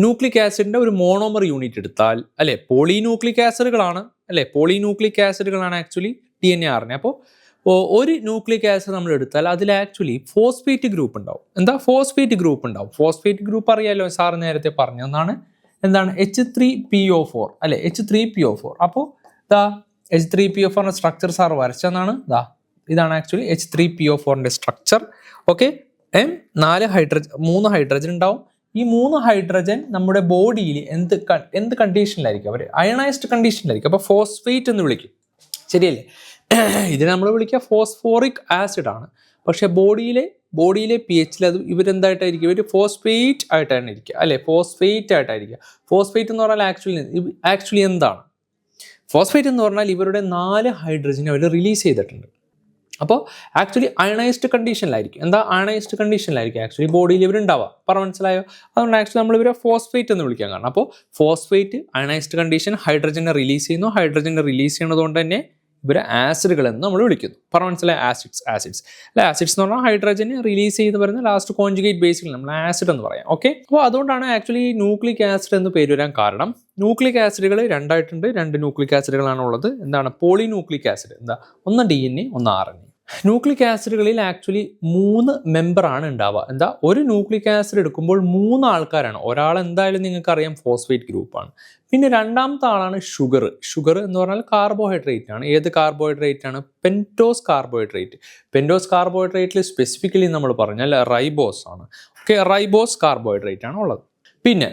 ന്യൂക്ലിക് ആസിഡിന്റെ ഒരു മോണോമർ യൂണിറ്റ് എടുത്താൽ അല്ലെ, പോളിന്യൂക്ലിക് ആസിഡുകളാണ് അല്ലെ, പോളിന്യൂക്ലിക് ആസിഡുകളാണ് ആക്ച്വലി DNA RNA. അപ്പോൾ ഒരു ന്യൂക്ലിക് ആസിഡ് നമ്മൾ എടുത്താൽ അതിൽ ആക്ച്വലി ഫോസ്ഫേറ്റ് ഗ്രൂപ്പ് ഉണ്ടാവും. എന്താ? ഫോസ്ഫേറ്റ് ഗ്രൂപ്പ് ഉണ്ടാവും. ഫോസ്ഫേറ്റ് ഗ്രൂപ്പ് അറിയാലോ, സാർ നേരത്തെ പറഞ്ഞതാണ്. എന്താണ്? H3PO4 അല്ലെ, H3PO4. അപ്പോൾ H3PO4 സ്ട്രക്ചർ സാർ വരച്ചെന്നാണ്. ഇതാണ് actually H3PO4 structure. Okay, 3 hydrogen ഉണ്ടാവും. ഈ 3 ഹൈഡ്രജൻ നമ്മുടെ ബോഡിയിൽ എന്ത് കണ്ടീഷനിലായിരിക്കും? അവർ അയണൈസ്ഡ് കണ്ടീഷനിലായിരിക്കും. അപ്പോൾ ഫോസ്ഫേറ്റ് എന്ന് വിളിക്കും. ശരിയല്ലേ? ഇതിനെ നമ്മൾ വിളിക്കുക ഫോസ്ഫോറിക് ആസിഡ് ആണ്. പക്ഷെ ബോഡിയിലെ pH അത് ഇവരെന്തായിട്ടായിരിക്കും? ഇവർ ഫോസ്ഫേറ്റ് ആയിട്ടാണ് ഇരിക്കുക അല്ലെ. ഫോസ്ഫേറ്റ് ആയിട്ടായിരിക്കുക. ഫോസ്ഫേറ്റ് എന്ന് പറഞ്ഞാൽ ആക്ച്വലി എന്താണ്? ഫോസ്ഫേറ്റ് എന്ന് പറഞ്ഞാൽ ഇവരുടെ 4 ഹൈഡ്രജൻ അവർ റിലീസ് ചെയ്തിട്ടുണ്ട്. അപ്പോൾ ആക്ച്വലി അയണൈസ്ഡ് കണ്ടീഷനിലായിരിക്കും. എന്താ? അയണൈസ്ഡ് കണ്ടീഷനിലായിരിക്കും ആക്ച്വലി ബോഡിയിൽ ഇവരുണ്ടാവുക. മനസ്സിലായോ? അതുകൊണ്ട് ആക്ച്വലി നമ്മൾ ഇവരെ ഫോസ്ഫേറ്റ് എന്ന് വിളിക്കാൻ കാരണം. അപ്പോൾ ഫോസ്ഫേറ്റ് അയണൈസ്ഡ് കണ്ടീഷൻ, ഹൈഡ്രജനെ റിലീസ് ചെയ്യുന്നു. ഹൈഡ്രജനെ റിലീസ് ചെയ്യുന്നതുകൊണ്ട് തന്നെ ഇവരെ ആസിഡുകൾ എന്ന് നമ്മൾ വിളിക്കുന്നു. മനസ്സിലായ? ആസിഡ്സ് അല്ലെ. ആസിഡ്സ് എന്ന് പറഞ്ഞാൽ ഹൈഡ്രജനെ റിലീസ് ചെയ്ത് വരുന്ന ലാസ്റ്റ് കോൺജുഗേറ്റ് ബേസിൽ നമ്മൾ ആസിഡ് എന്ന് പറയാം. ഓക്കെ, അപ്പോൾ അതുകൊണ്ടാണ് ആക്ച്വലി ന്യൂക്ലിക് ആസിഡ് എന്ന് പേര് വരാൻ കാരണം. ന്യൂക്ലിക് ആസിഡുകൾ 2 ആയിട്ടുണ്ട്. 2 ന്യൂക്ലിക് ആസിഡുകളാണ് ഉള്ളത്. എന്താണ്? പോളിന്യൂക്ലിക് ആസിഡ്. എന്താ? ഒന്ന് DNA, ഒന്ന് RNA. ന്യൂക്ലിക് ആസിഡുകളിൽ ആക്ച്വലി 3 മെമ്പറാണ് ഉണ്ടാവുക. എന്താ? ഒരു ന്യൂക്ലിക് ആസിഡ് എടുക്കുമ്പോൾ 3 ആൾക്കാരാണ്. ഒരാൾ എന്തായാലും നിങ്ങൾക്ക് അറിയാം ഫോസ്ഫേറ്റ് ഗ്രൂപ്പാണ്. പിന്നെ രണ്ടാമത്തെ ആളാണ് ഷുഗർ. ഷുഗർ എന്ന് പറഞ്ഞാൽ കാർബോഹൈഡ്രേറ്റ് ആണ്. ഏത് കാർബോഹൈഡ്രേറ്റ് ആണ്? Pentose carbohydrate. പെൻറ്റോസ് കാർബോഹൈഡ്രേറ്റിൽ സ്പെസിഫിക്കലി നമ്മൾ പറഞ്ഞാൽ റൈബോസ് ആണ്. ഓക്കെ, റൈബോസ് കാർബോഹൈഡ്രേറ്റ് ആണ് ഉള്ളത്. പിന്നെ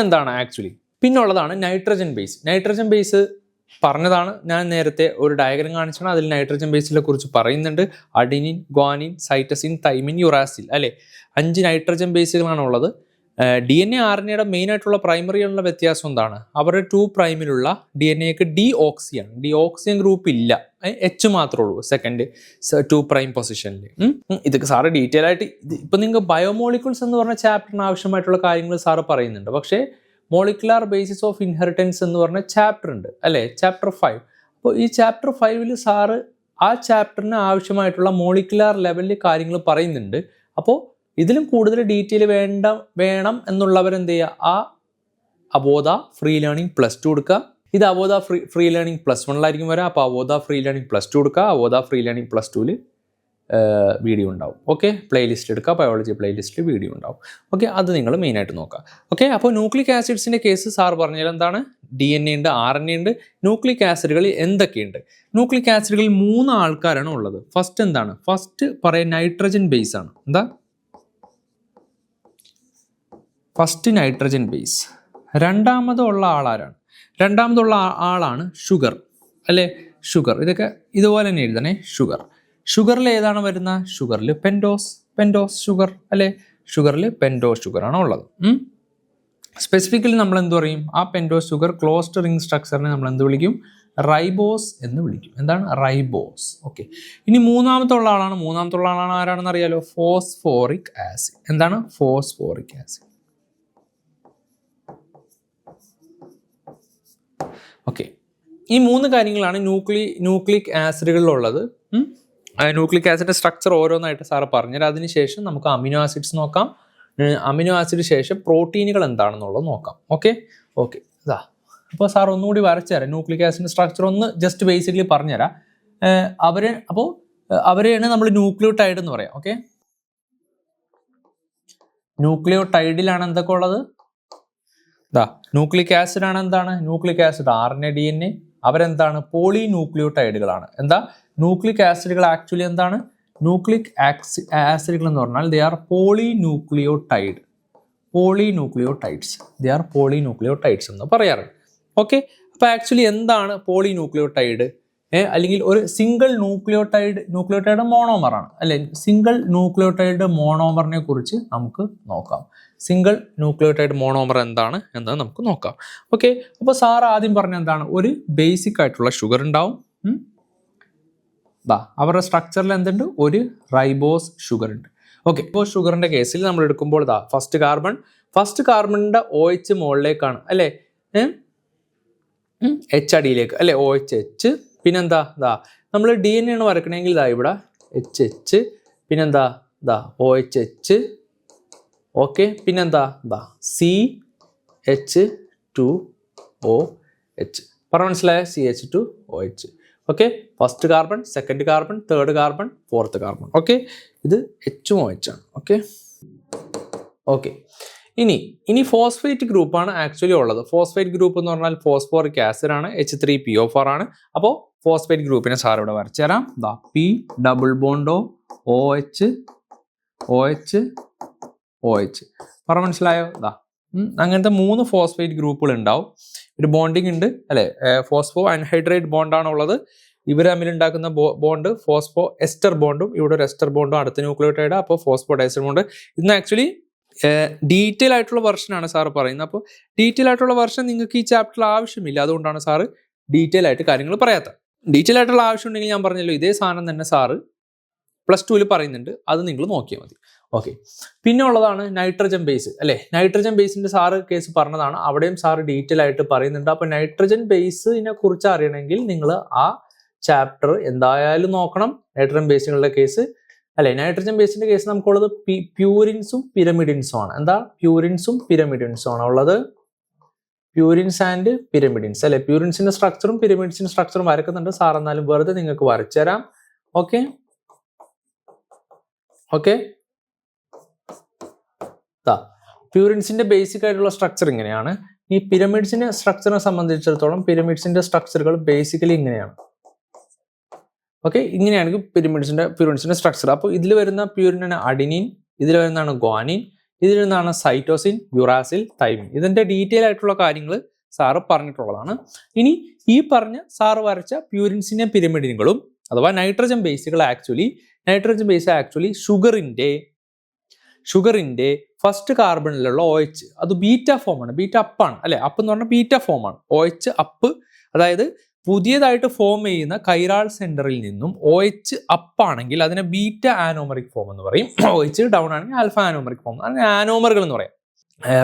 എന്താണ് ആക്ച്വലി? പിന്നെ ഉള്ളതാണ് നൈട്രജൻ ബേസ്. നൈട്രജൻ ബേസ് പറഞ്ഞതാണ് ഞാൻ നേരത്തെ, ഒരു ഡയഗ്രം കാണിച്ചാണ്. അതിൽ നൈട്രജൻ ബേസിനെ കുറിച്ച് പറയുന്നുണ്ട്. അഡിനിൻ, ഗ്വാനിൻ, സൈറ്റസിൻ, തൈമിൻ, യുറാസിൽ അല്ലെ. 5 നൈട്രജൻ ബേസുകളാണ് ഉള്ളത്. DNA RNA മെയിൻ ആയിട്ടുള്ള പ്രൈമറിയുള്ള വ്യത്യാസം എന്താണ്? അവരുടെ 2 പ്രൈമിലുള്ള DNAക്ക് ഡിഓക്സിയാണ്. ഡിഓക്സിജൻ ഗ്രൂപ്പ് ഇല്ല, H മാത്രമേ ഉള്ളൂ സെക്കൻഡ് 2 പ്രൈം പൊസിഷനിൽ. ഇതൊക്കെ സാറ് ഡീറ്റെയിൽ ആയിട്ട് ഇപ്പം നിങ്ങൾക്ക് ബയോമോളിക്യൂൾസ് എന്ന് പറഞ്ഞ ചാപ്റ്ററിന് ആവശ്യമായിട്ടുള്ള കാര്യങ്ങൾ സാറ് പറയുന്നുണ്ട്. പക്ഷേ മോളിക്കുലാർ ബേസിസ് ഓഫ് ഇൻഹെറിറ്റൻസ് എന്ന് പറഞ്ഞ ചാപ്റ്റർ ഉണ്ട് അല്ലേ, ചാപ്റ്റർ 5. അപ്പോൾ ഈ ചാപ്റ്റർ 5 സാറ് ആ ചാപ്റ്ററിന് ആവശ്യമായിട്ടുള്ള മോളിക്കുലാർ ലെവലിൽ കാര്യങ്ങൾ പറയുന്നുണ്ട്. അപ്പോൾ ഇതിലും കൂടുതൽ ഡീറ്റെയിൽ വേണം എന്നുള്ളവരെന്ത് ചെയ്യുക? ആ അബോധ ഫ്രീ ലേണിംഗ് +2 എടുക്കുക. ഇത് അവോധ ഫ്രീ ലേണിംഗ് +1 വരാം. അപ്പോൾ അവോധ ഫ്രീ ലേണിംഗ് +2 എടുക്കുക. അവോധ ഫ്രീ ലേണിംഗ് +2 വീഡിയോ ഉണ്ടാവും. ഓക്കെ, പ്ലേലിസ്റ്റ് എടുക്കുക, ബയോളജി പ്ലേലിസ്റ്റിൽ വീഡിയോ ഉണ്ടാവും. ഓക്കെ, അത് നിങ്ങൾ മെയിനായിട്ട് നോക്കുക. ഓക്കെ, അപ്പോൾ ന്യൂക്ലിക് ആസിഡ്സിൻ്റെ കേസ് സാർ പറഞ്ഞാൽ എന്താണ്? DNA ഉണ്ട്, RNA ഉണ്ട്. ന്യൂക്ലിക് ആസിഡുകളിൽ എന്തൊക്കെയുണ്ട്? ന്യൂക്ലിക് ആസിഡുകളിൽ 3 ആൾക്കാരാണ് ഉള്ളത്. ഫസ്റ്റ് എന്താണ്? ഫസ്റ്റ് പറയാൻ നൈട്രജൻ ബേസ് ആണ്. എന്താ? First nitrogen base. രണ്ടാമതുള്ള ആളാരാണ്? രണ്ടാമതുള്ള ആളാണ് ഷുഗർ, അല്ലേ? ഷുഗർ. ഇതൊക്കെ ഇതുപോലെ തന്നെ എഴുതണേ. ഷുഗറിൽ ഏതാണ് വരുന്ന? ഷുഗറിൽ പെൻഡോസ് ഷുഗർ, അല്ലേ? ഷുഗറിൽ പെൻഡോസ് ഷുഗറാണ് ഉള്ളത്. സ്പെസിഫിക്കലി നമ്മൾ എന്ത് പറയും? ആ പെൻഡോസ് ഷുഗർ ക്ലോസ്ഡ് റിംഗ് സ്ട്രക്ചറിനെ നമ്മൾ എന്ത് വിളിക്കും? റൈബോസ് എന്ന് വിളിക്കും. എന്താണ്? റൈബോസ്. ഓക്കെ, ഇനി മൂന്നാമത്തുള്ള ആളാണ് ആരാണെന്ന് അറിയാലോ? Phosphoric acid. എന്താണ്? Phosphoric acid. ഓക്കെ, ഈ 3 കാര്യങ്ങളാണ് ന്യൂക്ലിക് ആസിഡുകളിലുള്ളത്. ന്യൂക്ലിക് ആസിഡിൻ്റെ സ്ട്രക്ചർ ഓരോന്നായിട്ട് സാറ് പറഞ്ഞുതരാം. അതിനുശേഷം നമുക്ക് അമിനോ ആസിഡ്സ് നോക്കാം. അമിനോ ആസിഡ് ശേഷം പ്രോട്ടീനുകൾ എന്താണെന്നുള്ളത് നോക്കാം. ഓക്കെ, ഇതാ. അപ്പോൾ സാർ ഒന്നുകൂടി വരച്ചു തരാം. ന്യൂക്ലിക് ആസിഡിൻ്റെ സ്ട്രക്ചർ ഒന്ന് ജസ്റ്റ് ബേസിക്കലി പറഞ്ഞുതരാം. അവരെയാണ് നമ്മൾ ന്യൂക്ലിയോടൈഡ് എന്ന് പറയാം. ഓക്കെ, ന്യൂക്ലിയോടൈഡിലാണ് എന്തൊക്കെ ഉള്ളത്? ന്യൂക്ലിക് ആസിഡ് ആണ്. എന്താണ് ന്യൂക്ലിക് ആസിഡ്? RNA DNA. അവരെന്താണ്? പോളി ന്യൂക്ലിയോടൈഡുകളാണ്. എന്താ? ന്യൂക്ലിക് ആസിഡുകൾ ആക്ച്വലി എന്താണ്? ന്യൂക്ലിക് ആസിഡുകൾ എന്ന് പറഞ്ഞാൽ ദേ ആർ പോളിന്യൂക്ലിയോടൈഡ്സ്. ദേ ആർ പോളിന്യൂക്ലിയോടൈഡ്സ് എന്ന് പറയാറുണ്ട്. ഓക്കെ, അപ്പോൾ ആക്ച്വലി എന്താണ് പോളിന്യൂക്ലിയോടൈഡ്? അല്ലെങ്കിൽ ഒരു സിംഗിൾ ന്യൂക്ലിയോടൈഡ് മോണോമറാണ്, അല്ലെ? സിംഗിൾ ന്യൂക്ലിയോടൈഡ് മോണോമറിനെ കുറിച്ച് നമുക്ക് നോക്കാം. സിംഗിൾ ന്യൂക്ലിയോടൈഡ് മോണോമർ എന്താണ് എന്ന് നമുക്ക് നോക്കാം. ഓക്കെ, അപ്പോൾ സാർ ആദ്യം പറഞ്ഞ എന്താണ്? ഒരു ബേസിക് ആയിട്ടുള്ള ഷുഗർ ഉണ്ടാവും. അവരുടെ സ്ട്രക്ചറിൽ എന്തുണ്ട്? ഒരു റൈബോസ് ഷുഗർ ഉണ്ട്. ഓക്കെ, ഇപ്പോൾ ഷുഗറിന്റെ കേസിൽ നമ്മൾ എടുക്കുമ്പോൾ ഫസ്റ്റ് കാർബണിന്റെ OH മുകളിലേക്കാണ്, അല്ലേ? H അടിയിലേക്ക്, അല്ലേ? OH. പിന്നെന്താ? നമ്മൾ DNA ആണ് വരക്കണമെങ്കിൽ ഇവിടെ HH, പിന്നെന്താ? OHH. ഓക്കെ, പിന്നെന്താ? CH2OH. മനസ്സിലായ? CH2OH. Okay, first carbon, second carbon, third carbon, fourth carbon. Okay, ഇത് H-ഉം OH ആണ്. ഓക്കെ, ഇനി ഫോസ്ഫേറ്റ് ഗ്രൂപ്പാണ് ആക്ച്വലി ഉള്ളത്. ഫോസ്ഫേറ്റ് ഗ്രൂപ്പ് എന്ന് പറഞ്ഞാൽ ഫോസ്ഫോറിക് ആസിഡ് ആണ്, H3PO4 ആണ്. അപ്പോൾ ഫോസ്ഫേറ്റ് ഗ്രൂപ്പിനെ സാർ ഇവിടെ വരച്ചു തരാം. P ഡബിൾ ബോണ്ടോ OH. മനസ്സിലായോ? അങ്ങനത്തെ 3 ഫോസ്ഫേറ്റ് ഗ്രൂപ്പുകൾ ഉണ്ടാവും. ഒരു ബോണ്ടിങ് ഉണ്ട്, അല്ലെ? ഫോസ്ഫോ അൻഹൈഡ്രേറ്റ് ബോണ്ടാണ് ഉള്ളത്. ഇവർ തമ്മിൽ ഉണ്ടാക്കുന്ന ബോണ്ട് ഫോസ്ഫോ എസ്റ്റർ ബോണ്ടും, ഇവിടെ ഒരു എസ്റ്റർ ബോണ്ടും അടുത്ത ന്യൂക്ലിയോടൈഡ്. അപ്പോൾ ഫോസ്ഫോ ഡൈസ്റ്റർ ബോണ്ട്. ഇന്ന് ആക്ച്വലി ഡീറ്റെയിൽ ആയിട്ടുള്ള വെർഷനാണ് സാറ് പറയുന്നത്. അപ്പോൾ ഡീറ്റെയിൽ ആയിട്ടുള്ള വെർഷൻ നിങ്ങൾക്ക് ഈ ചാപ്റ്ററിൽ ആവശ്യമില്ല. അതുകൊണ്ടാണ് സാറ് ഡീറ്റെയിൽ ആയിട്ട് കാര്യങ്ങൾ പറയാത്തത്. ഡീറ്റെയിൽ ആയിട്ടുള്ള ആവശ്യം ഉണ്ടെങ്കിൽ ഞാൻ പറഞ്ഞല്ലോ, ഇതേ സാധനം തന്നെ സാറ് +2 പറയുന്നുണ്ട്. അത് നിങ്ങൾ നോക്കിയാൽ മതി. ഓക്കെ, പിന്നെ ഉള്ളതാണ് നൈട്രജൻ ബേസ്, അല്ലേ? നൈട്രജൻ ബേസിന്റെ സാറ് കേസ് പറഞ്ഞതാണ്. അവിടെയും സാറ് ഡീറ്റെയിൽ ആയിട്ട് പറയുന്നുണ്ട്. അപ്പോൾ നൈട്രജൻ ബേസിനെ കുറിച്ച് അറിയണമെങ്കിൽ നിങ്ങൾ ആ ചാപ്റ്റർ എന്തായാലും നോക്കണം. നൈട്രജൻ ബേസുകളുടെ കേസ്, അല്ലെ? നൈട്രജൻ ബേസിന്റെ കേസ് നമുക്കുള്ളത് പ്യൂരിൻസും പിരമിഡിൻസും ആണ്. എന്താ? പ്യൂരിൻസും പിരമിഡിൻസും ആണ് ഉള്ളത്. പ്യൂരിൻസ് ആൻഡ് പിരമിഡിൻസ്, അല്ലെ? പ്യൂരിൻസിന്റെ സ്ട്രക്ചറും പിരമിഡ്സിന്റെ സ്ട്രക്ചറും വരക്കുന്നുണ്ട് സാർ. എന്നാലും വെറുതെ നിങ്ങൾക്ക് വരച്ചു തരാം. ഓക്കെ, പ്യൂരിൻസിന്റെ ബേസിക് ആയിട്ടുള്ള സ്ട്രക്ചർ ഇങ്ങനെയാണ്. ഈ പിരമിഡ്സിന്റെ സ്ട്രക്ചറിനെ സംബന്ധിച്ചിടത്തോളം പിരമിഡ്സിന്റെ സ്ട്രക്ചറുകൾ ബേസിക്കലി ഇങ്ങനെയാണ്. ഓക്കെ, ഇങ്ങനെയാണെങ്കിൽ പ്യൂരിൻസിന്റെ സ്ട്രക്ചർ. അപ്പോൾ ഇതിൽ വരുന്ന പ്യൂരിനാണ് അഡിനിൻ, ഇതിൽ വരുന്നതാണ് ഗ്വാനിൻ, ഇതിൽ വരുന്നതാണ് സൈറ്റോസിൻ, യുറാസിൽ, തൈമിൻ. ഇതിന്റെ ഡീറ്റെയിൽ ആയിട്ടുള്ള കാര്യങ്ങൾ സാറ് പറഞ്ഞിട്ടുള്ളതാണ്. ഇനി ഈ പറഞ്ഞ സാറ് വരച്ച പ്യൂരിൻസിന്റെ പിരമിഡിനുകളും അഥവാ നൈട്രജൻ ബേസ് ആക്ച്വലി ഷുഗറിന്റെ ഫസ്റ്റ് കാർബണിലുള്ള OH അത് ബീറ്റ ഫോം ആണ്, ബീറ്റ അപ്പാണ്, അല്ലെ? അപ്പ് എന്ന് പറഞ്ഞാൽ ബീറ്റ ഫോം ആണ്. OH അപ്പ്, അതായത് പുതിയതായിട്ട് ഫോം ചെയ്യുന്ന കൈറാൾ സെന്ററിൽ നിന്നും OH അപ്പ് ആണെങ്കിൽ അതിനെ ബീറ്റ ആനോമറിക് ഫോം എന്ന് പറയും. OH ഡൗൺ ആണെങ്കിൽ ആൽഫ ആനോമറിക് ഫോം, അതിനെ ആനോമറുകൾ എന്ന് പറയാം.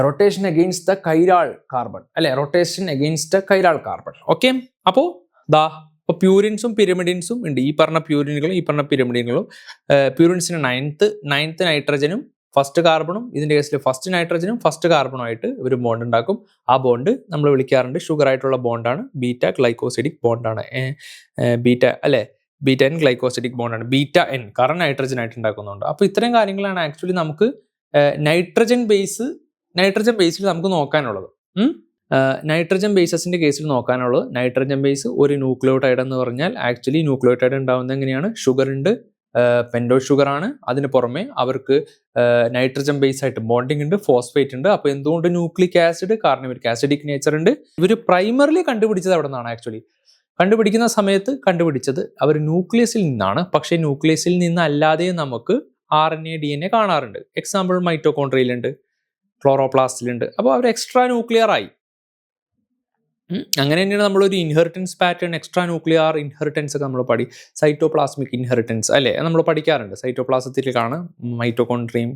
Rotation against the chiral carbon, അല്ലെ? Rotation against the chiral carbon. Okay, അപ്പോൾ പ്യൂരിൻസും പിരമിഡിൻസും ഉണ്ട്. ഈ പറഞ്ഞ പ്യൂരിനുകളും ഈ പറഞ്ഞ പിരമിഡിനുകളും. പ്യൂരിൻസിന് 9th നൈട്രജനും ഫസ്റ്റ് കാർബണും ഇതിൻ്റെ കേസിൽ ഫസ്റ്റ് നൈട്രജനും ഫസ്റ്റ് കാർബണുമായിട്ട് ഒരു ബോണ്ട് ഉണ്ടാക്കും. ആ ബോണ്ട് നമ്മൾ വിളിക്കാറുണ്ട് ഷുഗർ ആയിട്ടുള്ള ബോണ്ടാണ്, ബീറ്റ ഗ്ലൈക്കോസിഡിക് ബോണ്ടാണ്. ബീറ്റ അല്ലേ, ബീറ്റ എൻ ഗ്ലൈക്കോസിഡിക് ബോണ്ടാണ്, ബീറ്റ എൻ, കാരണം നൈട്രജൻ ആയിട്ട് ഉണ്ടാക്കുന്നുണ്ട്. അപ്പോൾ ഇത്രയും കാര്യങ്ങളാണ് ആക്ച്വലി നമുക്ക് നൈട്രജൻ ബേസിൽ നമുക്ക് നോക്കാനുള്ളത്. നൈട്രജൻ ബേസസിന്റെ കേസിൽ നോക്കാനുള്ളത്, നൈട്രജൻ ബേസ് ഒരു ന്യൂക്ലിയോടൈഡ് എന്ന് പറഞ്ഞാൽ ആക്ച്വലി ന്യൂക്ലിയോടൈഡ് ഉണ്ടാകുന്നത് എങ്ങനെയാണ്? ഷുഗർ ഉണ്ട്, പെൻഡോ ഷുഗർ ആണ്, അതിന് പുറമെ അവർക്ക് നൈട്രജൻ ബേസ് ആയിട്ട് ബോണ്ടിങ് ഉണ്ട്, ഫോസ്ഫേറ്റ് ഉണ്ട്. അപ്പോൾ എന്തുകൊണ്ട് ന്യൂക്ലിക് ആസിഡ്? കാരണം ഇവർക്ക് ആസിഡിക് നേച്ചർ ഉണ്ട്. ഇവർ പ്രൈമറിലി കണ്ടുപിടിച്ചത് അവിടെ നിന്നാണ്. ആക്ച്വലി കണ്ടുപിടിക്കുന്ന സമയത്ത് കണ്ടുപിടിച്ചത് അവർ ന്യൂക്ലിയസിൽ നിന്നാണ്. പക്ഷേ ന്യൂക്ലിയസിൽ നിന്നല്ലാതെ നമുക്ക് RNA DNA കാണാറുണ്ട്. എക്സാമ്പിൾ മൈറ്റോകോൺട്രിയയിലുണ്ട്, ക്ലോറോപ്ലാസ്റ്റിലുണ്ട്. അപ്പോൾ അവർ എക്സ്ട്രാ ന്യൂക്ലിയർ ആയി. അങ്ങനെ തന്നെയാണ് നമ്മളൊരു inheritance pattern, extra nuclear inheritance ഒക്കെ നമ്മൾ സൈറ്റോപ്ലാസ്മിക് ഇൻഹെറിറ്റൻസ് അല്ലേ, നമ്മൾ പഠിക്കാറുണ്ട്. സൈറ്റോപ്ലാസത്തിലാണ് മൈറ്റോകോൺട്രിയും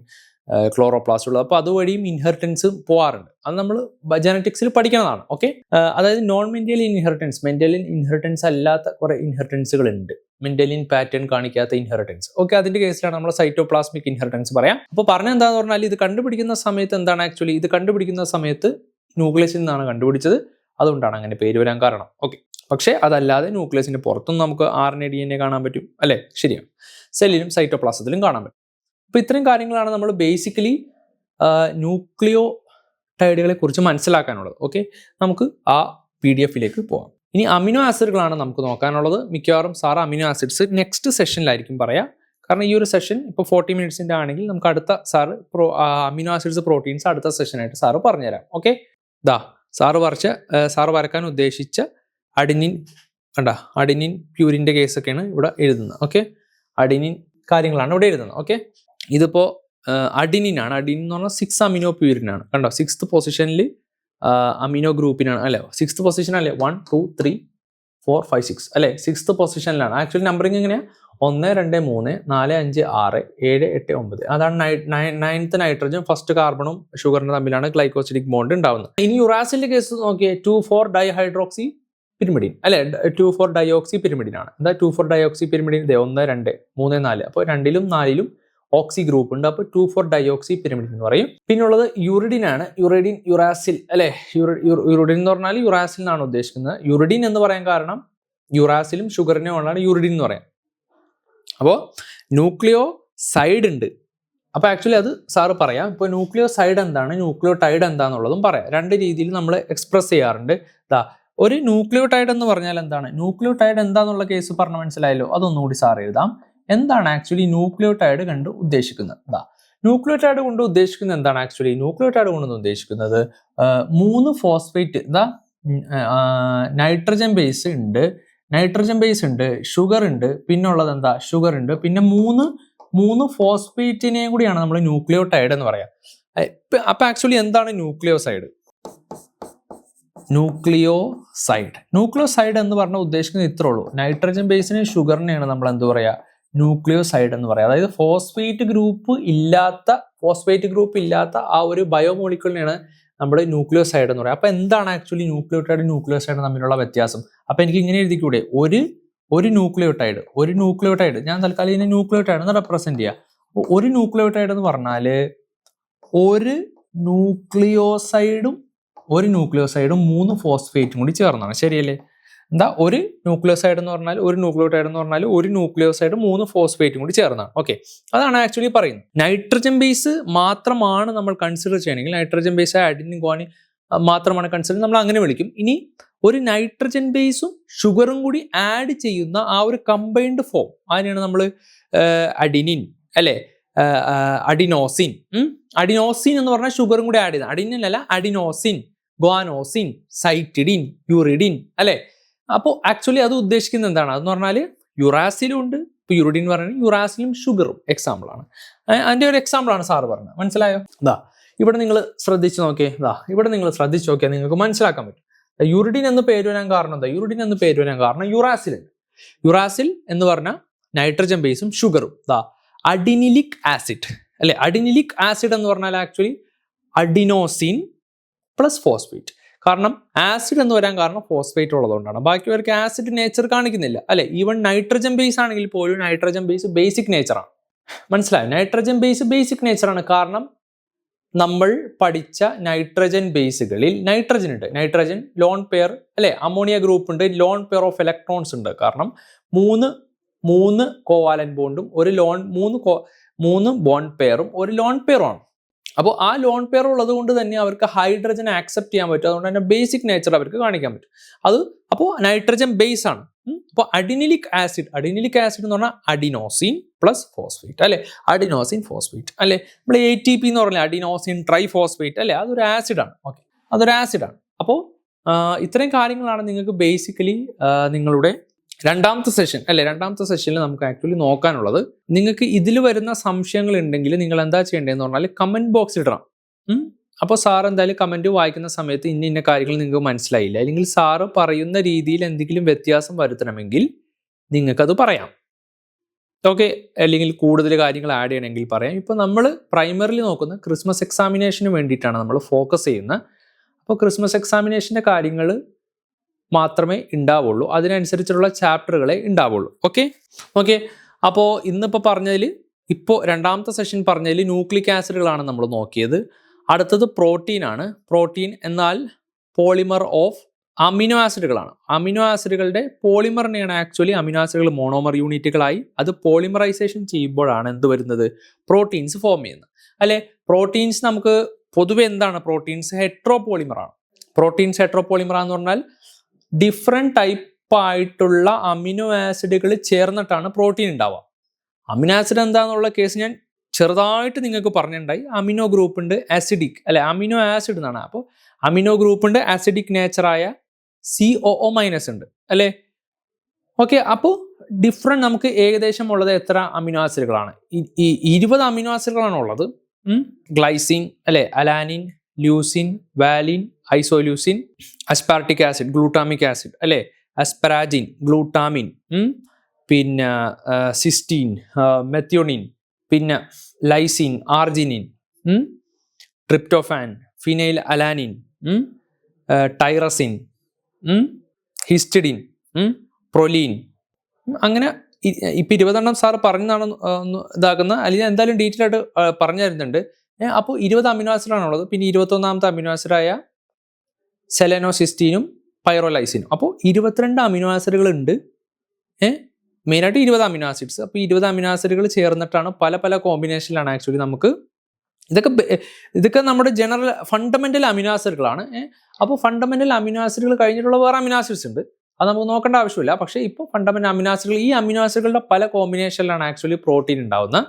ക്ലോറോപ്ലാസ്റ്റ് ഉള്ളത്. അപ്പോൾ അതുവഴിയും ഇൻഹെറിറ്റൻസ് പോകാറുണ്ട്. അത് നമ്മൾ ജനറ്റിക്സിൽ പഠിക്കുന്നതാണ്. ഓക്കെ, അതായത് നോൺ മെന്റലിൻ ഇൻഹെറിറ്റൻസ്, മെന്റലിൻ ഇൻഹെറിറ്റൻസ് അല്ലാത്ത കുറെ ഇൻഹെറിറ്റൻസുകൾ ഉണ്ട്, മെന്റലിൻ പാറ്റേൺ കാണിക്കാത്ത ഇൻഹെറിറ്റൻസ്. ഓക്കെ, അതിന്റെ കേസിലാണ് നമ്മൾ സൈറ്റോപ്ലാസ്മിക് ഇൻഹെറിറ്റൻസ് പറയാം. അപ്പോൾ പറഞ്ഞ എന്താന്ന് പറഞ്ഞാൽ, ഇത് കണ്ടുപിടിക്കുന്ന സമയത്ത് എന്താണ് ആക്ച്വലി, ഇത് കണ്ടുപിടിക്കുന്ന സമയത്ത് ന്യൂക്ലിയസിൽ നിന്നാണ് കണ്ടുപിടിച്ചത്, അതുകൊണ്ടാണ് അങ്ങനെ പേര് വരാൻ കാരണം. ഓക്കെ, പക്ഷേ അതല്ലാതെ ന്യൂക്ലിയസിന്റെ പുറത്തും നമുക്ക് RNA DNA കാണാൻ പറ്റും അല്ലേ, ശരിയാണ്. സെല്ലിലും സൈറ്റോപ്ലാസത്തിലും കാണാൻ പറ്റും. അപ്പോൾ ഇത്രയും കാര്യങ്ങളാണ് നമ്മൾ ബേസിക്കലി ന്യൂക്ലിയോടൈഡുകളെ കുറിച്ച് മനസ്സിലാക്കാനുള്ളത്. ഓക്കെ, നമുക്ക് ആ PDF-ലേക്ക് പോകാം. ഇനി അമിനോ ആസിഡുകളാണ് നമുക്ക് നോക്കാനുള്ളത്. മിക്കവാറും സാറ് അമിനോ ആസിഡ്സ് നെക്സ്റ്റ് സെഷനിലായിരിക്കും പറയാം. കാരണം ഈ ഒരു സെഷൻ ഇപ്പോൾ 40 മിനിറ്റ്സിൻ്റെ ആണെങ്കിൽ നമുക്ക് അടുത്ത സാറ് അമിനോ ആസിഡ്സ് പ്രോട്ടീൻസ് അടുത്ത സെഷനായിട്ട് സാറ് പറഞ്ഞുതരാം. ഓക്കെ, സാറ് വരക്കാൻ ഉദ്ദേശിച്ച അഡിനിൻ അഡിനിൻ പ്യൂരിൻ്റെ കേസൊക്കെയാണ് ഇവിടെ എഴുതുന്നത്. ഓക്കെ, അഡിനിൻ കാര്യങ്ങളാണ് ഇവിടെ എഴുതുന്നത്. ഓക്കെ, ഇതിപ്പോൾ അഡിനിൻ ആണ്. അഡിനിൻ എന്ന് പറഞ്ഞാൽ 6 അമിനോ പ്യൂരിനാണ്. കണ്ടോ, 6th പൊസിഷനിൽ അമിനോ ഗ്രൂപ്പിനാണ് അല്ലേ, 6th പൊസിഷൻ അല്ലേ, 1 2 3 4 5 6 അല്ലേ, 6th പൊസിഷനിലാണ്. ആക്ച്വലി നമ്പറിങ് എങ്ങനെയാണ്? 1 2 3 4 5 6 7 8 9. അതാണ് 9th നൈട്രജൻ ഫസ്റ്റ് കാർബണും ഷുഗറിനും തമ്മിലാണ് ഗ്ലൈക്കോസിഡിക് ബോണ്ട് ഉണ്ടാവുന്നത്. ഇനി യുറാസിലിന്റെ കേസ് നോക്കിയേ, 2,4 ഡൈഹൈഡ്രോക്സി പിരിമിഡിൻ അല്ലെ, 2,4 ഡയോക്സി പിരിമിഡിൻ ആണ്. എന്താ 2,4 ഡയോക്സി പിരിമിഡിൻ? 1 2 3 4. അപ്പോൾ 2ലും 4ലും ഓക്സി ഗ്രൂപ്പ് ഉണ്ട്. അപ്പോൾ 2,4 ഡയോക്സി പിരിമിഡിൻ എന്ന് പറയും. പിന്നുള്ളത് യുറിഡിൻ ആണ്. യുറാസിൽ അല്ലെ, യുറിഡിൻ എന്ന് പറഞ്ഞാൽ യുറാസിൽ എന്നാണ് ഉദ്ദേശിക്കുന്നത്. യുറിഡിൻ എന്ന് പറയാൻ കാരണം യുറാസിലും ഷുഗറിനും ഉള്ളതാണ് യുറിഡിൻ എന്ന് പറയാം. അപ്പോൾ ന്യൂക്ലിയോ സൈഡ് ഉണ്ട്. അപ്പോൾ ആക്ച്വലി അത് സാറ് പറയാം. ഇപ്പോൾ ന്യൂക്ലിയോ സൈഡ് എന്താണ്, ന്യൂക്ലിയോടൈഡ് എന്താണെന്നുള്ളതും പറയാം. രണ്ട് രീതിയിൽ നമ്മൾ എക്സ്പ്രസ് ചെയ്യാറുണ്ട്. ഒരു ന്യൂക്ലിയോടൈഡ് എന്ന് പറഞ്ഞാൽ എന്താണ്, ന്യൂക്ലിയോടൈഡ് എന്താന്നുള്ള കേസ് പറഞ്ഞ മനസ്സിലായല്ലോ. അതൊന്നുകൂടി സാർ എഴുതാം. എന്താണ് ആക്ച്വലി ന്യൂക്ലിയോടൈഡ് കൊണ്ട് ഉദ്ദേശിക്കുന്നത്? ന്യൂക്ലിയോടൈഡ് കൊണ്ട് ഉദ്ദേശിക്കുന്നത് എന്താണ്? ആക്ച്വലി ന്യൂക്ലിയോടൈഡ് കൊണ്ട് ഉദ്ദേശിക്കുന്നത് 3 ഫോസ്ഫേറ്റ്, നൈട്രജൻ ബേസ് ഉണ്ട്, ഷുഗർ ഉണ്ട്, പിന്നെ ഉള്ളത് എന്താ, ഷുഗർ ഉണ്ട്, പിന്നെ മൂന്ന് ഫോസ്ഫേറ്റിനെയും കൂടിയാണ് നമ്മൾ ന്യൂക്ലിയോടൈഡ് എന്ന് പറയാം. അപ്പൊ ആക്ച്വലി എന്താണ് ന്യൂക്ലിയോസൈഡ് എന്ന് പറഞ്ഞാൽ ഉദ്ദേശിക്കുന്നത് ഇത്രേ ഉള്ളൂ. നൈട്രജൻ ബേസിനെ ഷുഗറിനെയാണ് നമ്മൾ എന്ത് പറയാ, ന്യൂക്ലിയോസൈഡ് എന്ന് പറയാം. അതായത് ഫോസ്ഫേറ്റ് ഗ്രൂപ്പ് ഇല്ലാത്ത ആ ഒരു ബയോമോളിക്യൂളിനെയാണ് നമ്മൾ ന്യൂക്ലിയോസൈഡ് എന്ന് പറയാം. അപ്പൊ എന്താണ് ആക്ച്വലി ന്യൂക്ലിയോസൈഡ് തമ്മിലുള്ള വ്യത്യാസം? അപ്പൊ എനിക്ക് ഇങ്ങനെ എഴുതിക്കൂടെ, ഒരു ന്യൂക്ലിയോടൈഡ് ഞാൻ തൽക്കാലം ഇതിനെ ന്യൂക്ലിയോടൈഡ് എന്ന് റെപ്രസെന്റ് ചെയ്യാം. ഒരു ന്യൂക്ലിയോടൈഡ് എന്ന് പറഞ്ഞാല് ഒരു ന്യൂക്ലിയോസൈഡും 3 ഫോസ്ഫേറ്റും കൂടി ചേർന്നാണ്. ശരിയല്ലേ? ഒരു ന്യൂക്ലിയോസൈഡ് എന്ന് പറഞ്ഞാൽ ഒരു ന്യൂക്ലിയോസൈഡ് 3 ഫോസ്ഫേറ്റും കൂടി ചേർന്നാണ്. ഓക്കെ, അതാണ് ആക്ച്വലി പറയുന്നത്. നൈട്രജൻ ബേസ് മാത്രമാണ് നമ്മൾ കൺസിഡർ ചെയ്യണമെങ്കിൽ, നൈട്രജൻ ബേസ് അഡിനിൻ ഗുവാനിൻ മാത്രമാണ് കൺസിഡർ, നമ്മൾ അങ്ങനെ വിളിക്കും. ഇനി ഒരു നൈട്രജൻ ബേസും ഷുഗറും കൂടി ആഡ് ചെയ്യുന്ന ആ ഒരു കമ്പൈൻഡ് ഫോം, അതിനെയാണ് നമ്മൾ അഡിനിൻ അല്ലെ, അഡിനോസിൻ എന്ന് പറഞ്ഞാൽ ഷുഗറും കൂടി ആഡ് ചെയ്യുന്നത്. അഡിനിൻ അല്ല, അഡിനോസിൻ, ഗ്വാനോസിൻ, സൈറ്റിഡിൻ, യുറിഡിൻ അല്ലെ. അപ്പോൾ ആക്ച്വലി അത് ഉദ്ദേശിക്കുന്നത് എന്താണ്? അതെന്ന് പറഞ്ഞാൽ യുറാസിലും ഉണ്ട്. ഇപ്പൊ യുറിഡിൻ പറഞ്ഞാൽ യുറാസിലും ഷുഗറും എക്സാമ്പിൾ ആണ്. അതിന്റെ ഒരു എക്സാമ്പിൾ ആണ് സാറ് പറഞ്ഞത്. മനസ്സിലായോ? ഇവിടെ നിങ്ങൾ ശ്രദ്ധിച്ചു നോക്കിയേ, നിങ്ങൾക്ക് മനസ്സിലാക്കാൻ പറ്റും. യുറിഡിൻ എന്ന് പേര് വരാൻ കാരണം എന്താ? യുറാസിൽ എന്ന് പറഞ്ഞാൽ നൈട്രജൻ ബേസും ഷുഗറും. അഡിനിലിക് ആസിഡ് അല്ലെ, അഡിനിലിക് ആസിഡ് എന്ന് പറഞ്ഞാൽ ആക്ച്വലി അഡിനോസിൻ പ്ലസ് ഫോസ്ഫേറ്റ്. കാരണം ആസിഡ് എന്ന് വരാൻ കാരണം ഫോസ്ഫേറ്റ് ഉള്ളതുകൊണ്ടാണ്. ബാക്കിയവർക്ക് ആസിഡ് നേച്ചർ കാണിക്കുന്നില്ല അല്ലെ. ഈവൻ നൈട്രജൻ ബേസ് ആണെങ്കിൽ പോലും നൈട്രജൻ ബേസ് ബേസിക് നേച്ചറാണ്. മനസ്സിലായോ? നൈട്രജൻ ബേസ് ബേസിക് നേച്ചറാണ്. കാരണം നമ്മൾ പഠിച്ച നൈട്രജൻ ബേസുകളിൽ നൈട്രജൻ ഉണ്ട്. നൈട്രജൻ ലോൺ പെയർ അല്ലെ, അമോണിയ ഗ്രൂപ്പ് ഉണ്ട്, ലോൺ പെയർ ഓഫ് ഇലക്ട്രോൺസ് ഉണ്ട്. കാരണം മൂന്ന് കോവാലന്റ് ബോണ്ടും മൂന്ന് ബോണ്ട് പെയറും ഒരു ലോൺ പെയറുമാണ്. അപ്പോൾ ആ ലോൺ പെയർ ഉള്ളത് കൊണ്ട് തന്നെ അവർക്ക് ഹൈഡ്രജൻ ആക്സെപ്റ്റ് ചെയ്യാൻ പറ്റും. അതുകൊണ്ട് തന്നെ ബേസിക് നേച്ചർ അവർക്ക് കാണിക്കാൻ പറ്റും. അപ്പോൾ നൈട്രജൻ ബേസ് ആണ്. അപ്പോൾ അഡിനിലിക് ആസിഡ് എന്ന് പറഞ്ഞാൽ അഡിനോസിൻ പ്ലസ് ഫോസ്ഫേറ്റ് അല്ലെ, അഡിനോസിൻ ഫോസ്ഫേറ്റ് അല്ലെ. നമ്മൾ ATP എന്ന് പറഞ്ഞാൽ അഡിനോസിൻ ട്രൈഫോസ്ഫേറ്റ് അല്ലെ, അതൊരു ആസിഡാണ്. ഓക്കെ, അതൊരു ആസിഡാണ്. അപ്പോൾ ഇത്രയും കാര്യങ്ങളാണ് നിങ്ങൾക്ക് ബേസിക്കലി നിങ്ങളുടെ രണ്ടാമത്തെ സെഷനിൽ നമുക്ക് ആക്ച്വലി നോക്കാനുള്ളത്. നിങ്ങൾക്ക് ഇതിൽ വരുന്ന സംശയങ്ങൾ ഉണ്ടെങ്കിൽ നിങ്ങൾ എന്താ ചെയ്യേണ്ടതെന്ന് പറഞ്ഞാൽ കമന്റ് ബോക്സ് ഇടണം. അപ്പോൾ സാർ എന്തായാലും കമന്റ് വായിക്കുന്ന സമയത്ത് ഇന്ന കാര്യങ്ങൾ നിങ്ങൾക്ക് മനസ്സിലായില്ല, അല്ലെങ്കിൽ സാറ് പറയുന്ന രീതിയിൽ എന്തെങ്കിലും വ്യത്യാസം വരുത്തണമെങ്കിൽ നിങ്ങൾക്കത് പറയാം. ഓക്കെ, അല്ലെങ്കിൽ കൂടുതൽ കാര്യങ്ങൾ ആഡ് ചെയ്യണമെങ്കിൽ പറയാം. ഇപ്പോൾ നമ്മൾ പ്രൈമറിലി നോക്കുന്ന ക്രിസ്മസ് എക്സാമിനേഷന് വേണ്ടിയിട്ടാണ് നമ്മൾ ഫോക്കസ് ചെയ്യുന്നത്. അപ്പോൾ ക്രിസ്മസ് എക്സാമിനേഷൻ്റെ കാര്യങ്ങൾ മാത്രമേ ഉണ്ടാവുള്ളൂ, അതിനനുസരിച്ചുള്ള ചാപ്റ്ററുകളെ ഉണ്ടാവുള്ളൂ. ഓക്കെ. അപ്പോൾ ഇന്നിപ്പോൾ പറഞ്ഞതിൽ, ഇപ്പോൾ രണ്ടാമത്തെ സെഷൻ പറഞ്ഞതിൽ ന്യൂക്ലിക് ആസിഡുകളാണ് നമ്മൾ നോക്കിയത്. അടുത്തത് പ്രോട്ടീനാണ്. പ്രോട്ടീൻ എന്നാൽ പോളിമർ ഓഫ് അമിനോ ആസിഡുകളാണ്. അമിനോ ആസിഡുകളുടെ പോളിമറിനെയാണ് ആക്ച്വലി അമിനോ ആസിഡുകൾ മോണോമർ യൂണിറ്റുകളായി അത് പോളിമറൈസേഷൻ ചെയ്യുമ്പോഴാണ് എന്ത് വരുന്നത്, പ്രോട്ടീൻസ് ഫോം ചെയ്യുന്നത് അല്ലെ. പ്രോട്ടീൻസ് നമുക്ക് പൊതുവെ എന്താണ്, പ്രോട്ടീൻസ് ഹെട്രോപോളിമറാണ്. പ്രോട്ടീൻസ് ഹെട്രോപോളിമറാന്ന് പറഞ്ഞാൽ ഡിഫറെൻറ്റ് ടൈപ്പ് ആയിട്ടുള്ള അമിനോ ആസിഡുകൾ ചേർന്നിട്ടാണ് പ്രോട്ടീൻ ഉണ്ടാവുക. അമിനോ ആസിഡ് എന്താണെന്നുള്ള കേസ് ഞാൻ ചെറുതായിട്ട് നിങ്ങൾക്ക് പറഞ്ഞിട്ടുണ്ടായി. അമിനോ ഗ്രൂപ്പ് ഉണ്ട്, ആസിഡിക് അല്ലെ, അമിനോ ആസിഡ് എന്നാണ്. അപ്പോൾ അമിനോ ഗ്രൂപ്പ് ഉണ്ട്, ആസിഡിക് നേച്ചറായ COO- ഉണ്ട് അല്ലേ. ഓക്കെ, അപ്പോൾ ഡിഫറെൻറ്റ് നമുക്ക് ഏകദേശം ഉള്ളത് എത്ര അമിനോ ആസിഡുകളാണ്? 20 അമിനോ ആസിഡുകളാണ് ഉള്ളത്. ഗ്ലൈസിൻ അല്ലെ, alanine, leucine, valine, isoleucine, aspartic acid, glutamic acid അല്ലെ, അസ്പരാജിൻ, ഗ്ലൂട്ടാമിൻ, പിന്നെ സിസ്റ്റീൻ, മെത്യോണിൻ, പിന്നെ lysine, arginine, tryptophan, phenyl alanine, tyrosine, histidine, proline. അങ്ങനെ ഇപ്പം 20 സാർ പറഞ്ഞതാണ് ഇതാക്കുന്ന, അല്ലെങ്കിൽ എന്തായാലും ഡീറ്റെയിൽ ആയിട്ട് പറഞ്ഞു തരുന്നുണ്ട്. അപ്പോൾ 20 അമിനോ ആസിഡാണുള്ളത്. പിന്നെ 21ാമത്തെ അമിനോ ആസിഡായ സെലനോസിസ്റ്റീനും പൈറോലൈസിനും. അപ്പോൾ 22 അമിനോ ആസിഡുകൾ ഉണ്ട്. മെയിനായിട്ട് 20 അമിനോ ആസിഡ്സ്. അപ്പോൾ 20 അമിനോ ആസിഡുകൾ ചേർന്നിട്ടാണ് പല കോമ്പിനേഷനിലാണ് ആക്ച്വലി നമുക്ക് ഇതൊക്കെ നമ്മുടെ ജനറൽ ഫണ്ടമെന്റൽ അമിനോ ആസിഡുകളാണ്. അപ്പോൾ ഫണ്ടമെന്റൽ അമിനോ ആസിഡുകൾ കഴിഞ്ഞിട്ടുള്ള വേറെ അമിനോ ആസിഡ്സ് ഉണ്ട്, അത് നമുക്ക് നോക്കേണ്ട ആവശ്യമില്ല. പക്ഷേ ഇപ്പോൾ ഫണ്ടമെന്റൽ അമിനോ ആസിഡുകൾ, ഈ അമിനോ ആസിഡുകളുടെ പല കോമ്പിനേഷനിലാണ് ആക്ച്വലി പ്രോട്ടീൻ ഉണ്ടാവുന്നത്.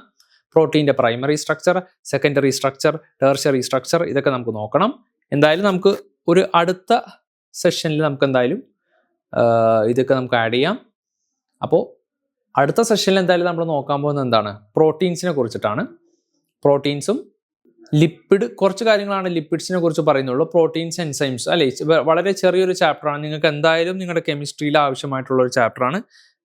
പ്രോട്ടീൻ്റെ primary structure, secondary structure, tertiary structure, ഇതൊക്കെ നമുക്ക് നോക്കണം. എന്തായാലും നമുക്ക് ഒരു അടുത്ത സെഷനിൽ നമുക്ക് എന്തായാലും ഇതൊക്കെ നമുക്ക് ആഡ് ചെയ്യാം. അപ്പോൾ അടുത്ത സെഷനിൽ എന്തായാലും നമ്മൾ നോക്കാൻ പോകുന്നത് എന്താണ്, പ്രോട്ടീൻസിനെ കുറിച്ചിട്ടാണ്. പ്രോട്ടീൻസും ലിപ്പിഡ്, കുറച്ച് കാര്യങ്ങളാണ് ലിപ്പിഡ്സിനെ കുറിച്ച് പറയുന്നുള്ളൂ. പ്രോട്ടീൻസ്, എൻസൈംസ് അല്ലെ, വളരെ ചെറിയൊരു ചാപ്റ്ററാണ്. നിങ്ങൾക്ക് എന്തായാലും നിങ്ങളുടെ കെമിസ്ട്രിയിൽ ആവശ്യമായിട്ടുള്ള ഒരു ചാപ്റ്ററാണ്.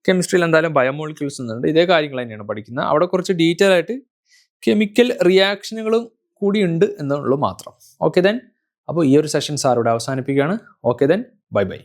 കെമിസ്ട്രിയിൽ എന്തായാലും ബയോമോളിക്യൂൾസ് എന്നുണ്ട്, ഇതേ കാര്യങ്ങൾ തന്നെയാണ് പഠിക്കുന്നത്. അവിടെ കുറച്ച് ഡീറ്റെയിൽ ആയിട്ട് കെമിക്കൽ റിയാക്ഷനുകളും കൂടി ഉണ്ട് എന്നുള്ളൂ മാത്രം. ഓക്കെ ദെൻ, അപ്പോൾ ഈ ഒരു സെഷൻ സാർ ഇവിടെ അവസാനിപ്പിക്കുകയാണ്. Okay then, by.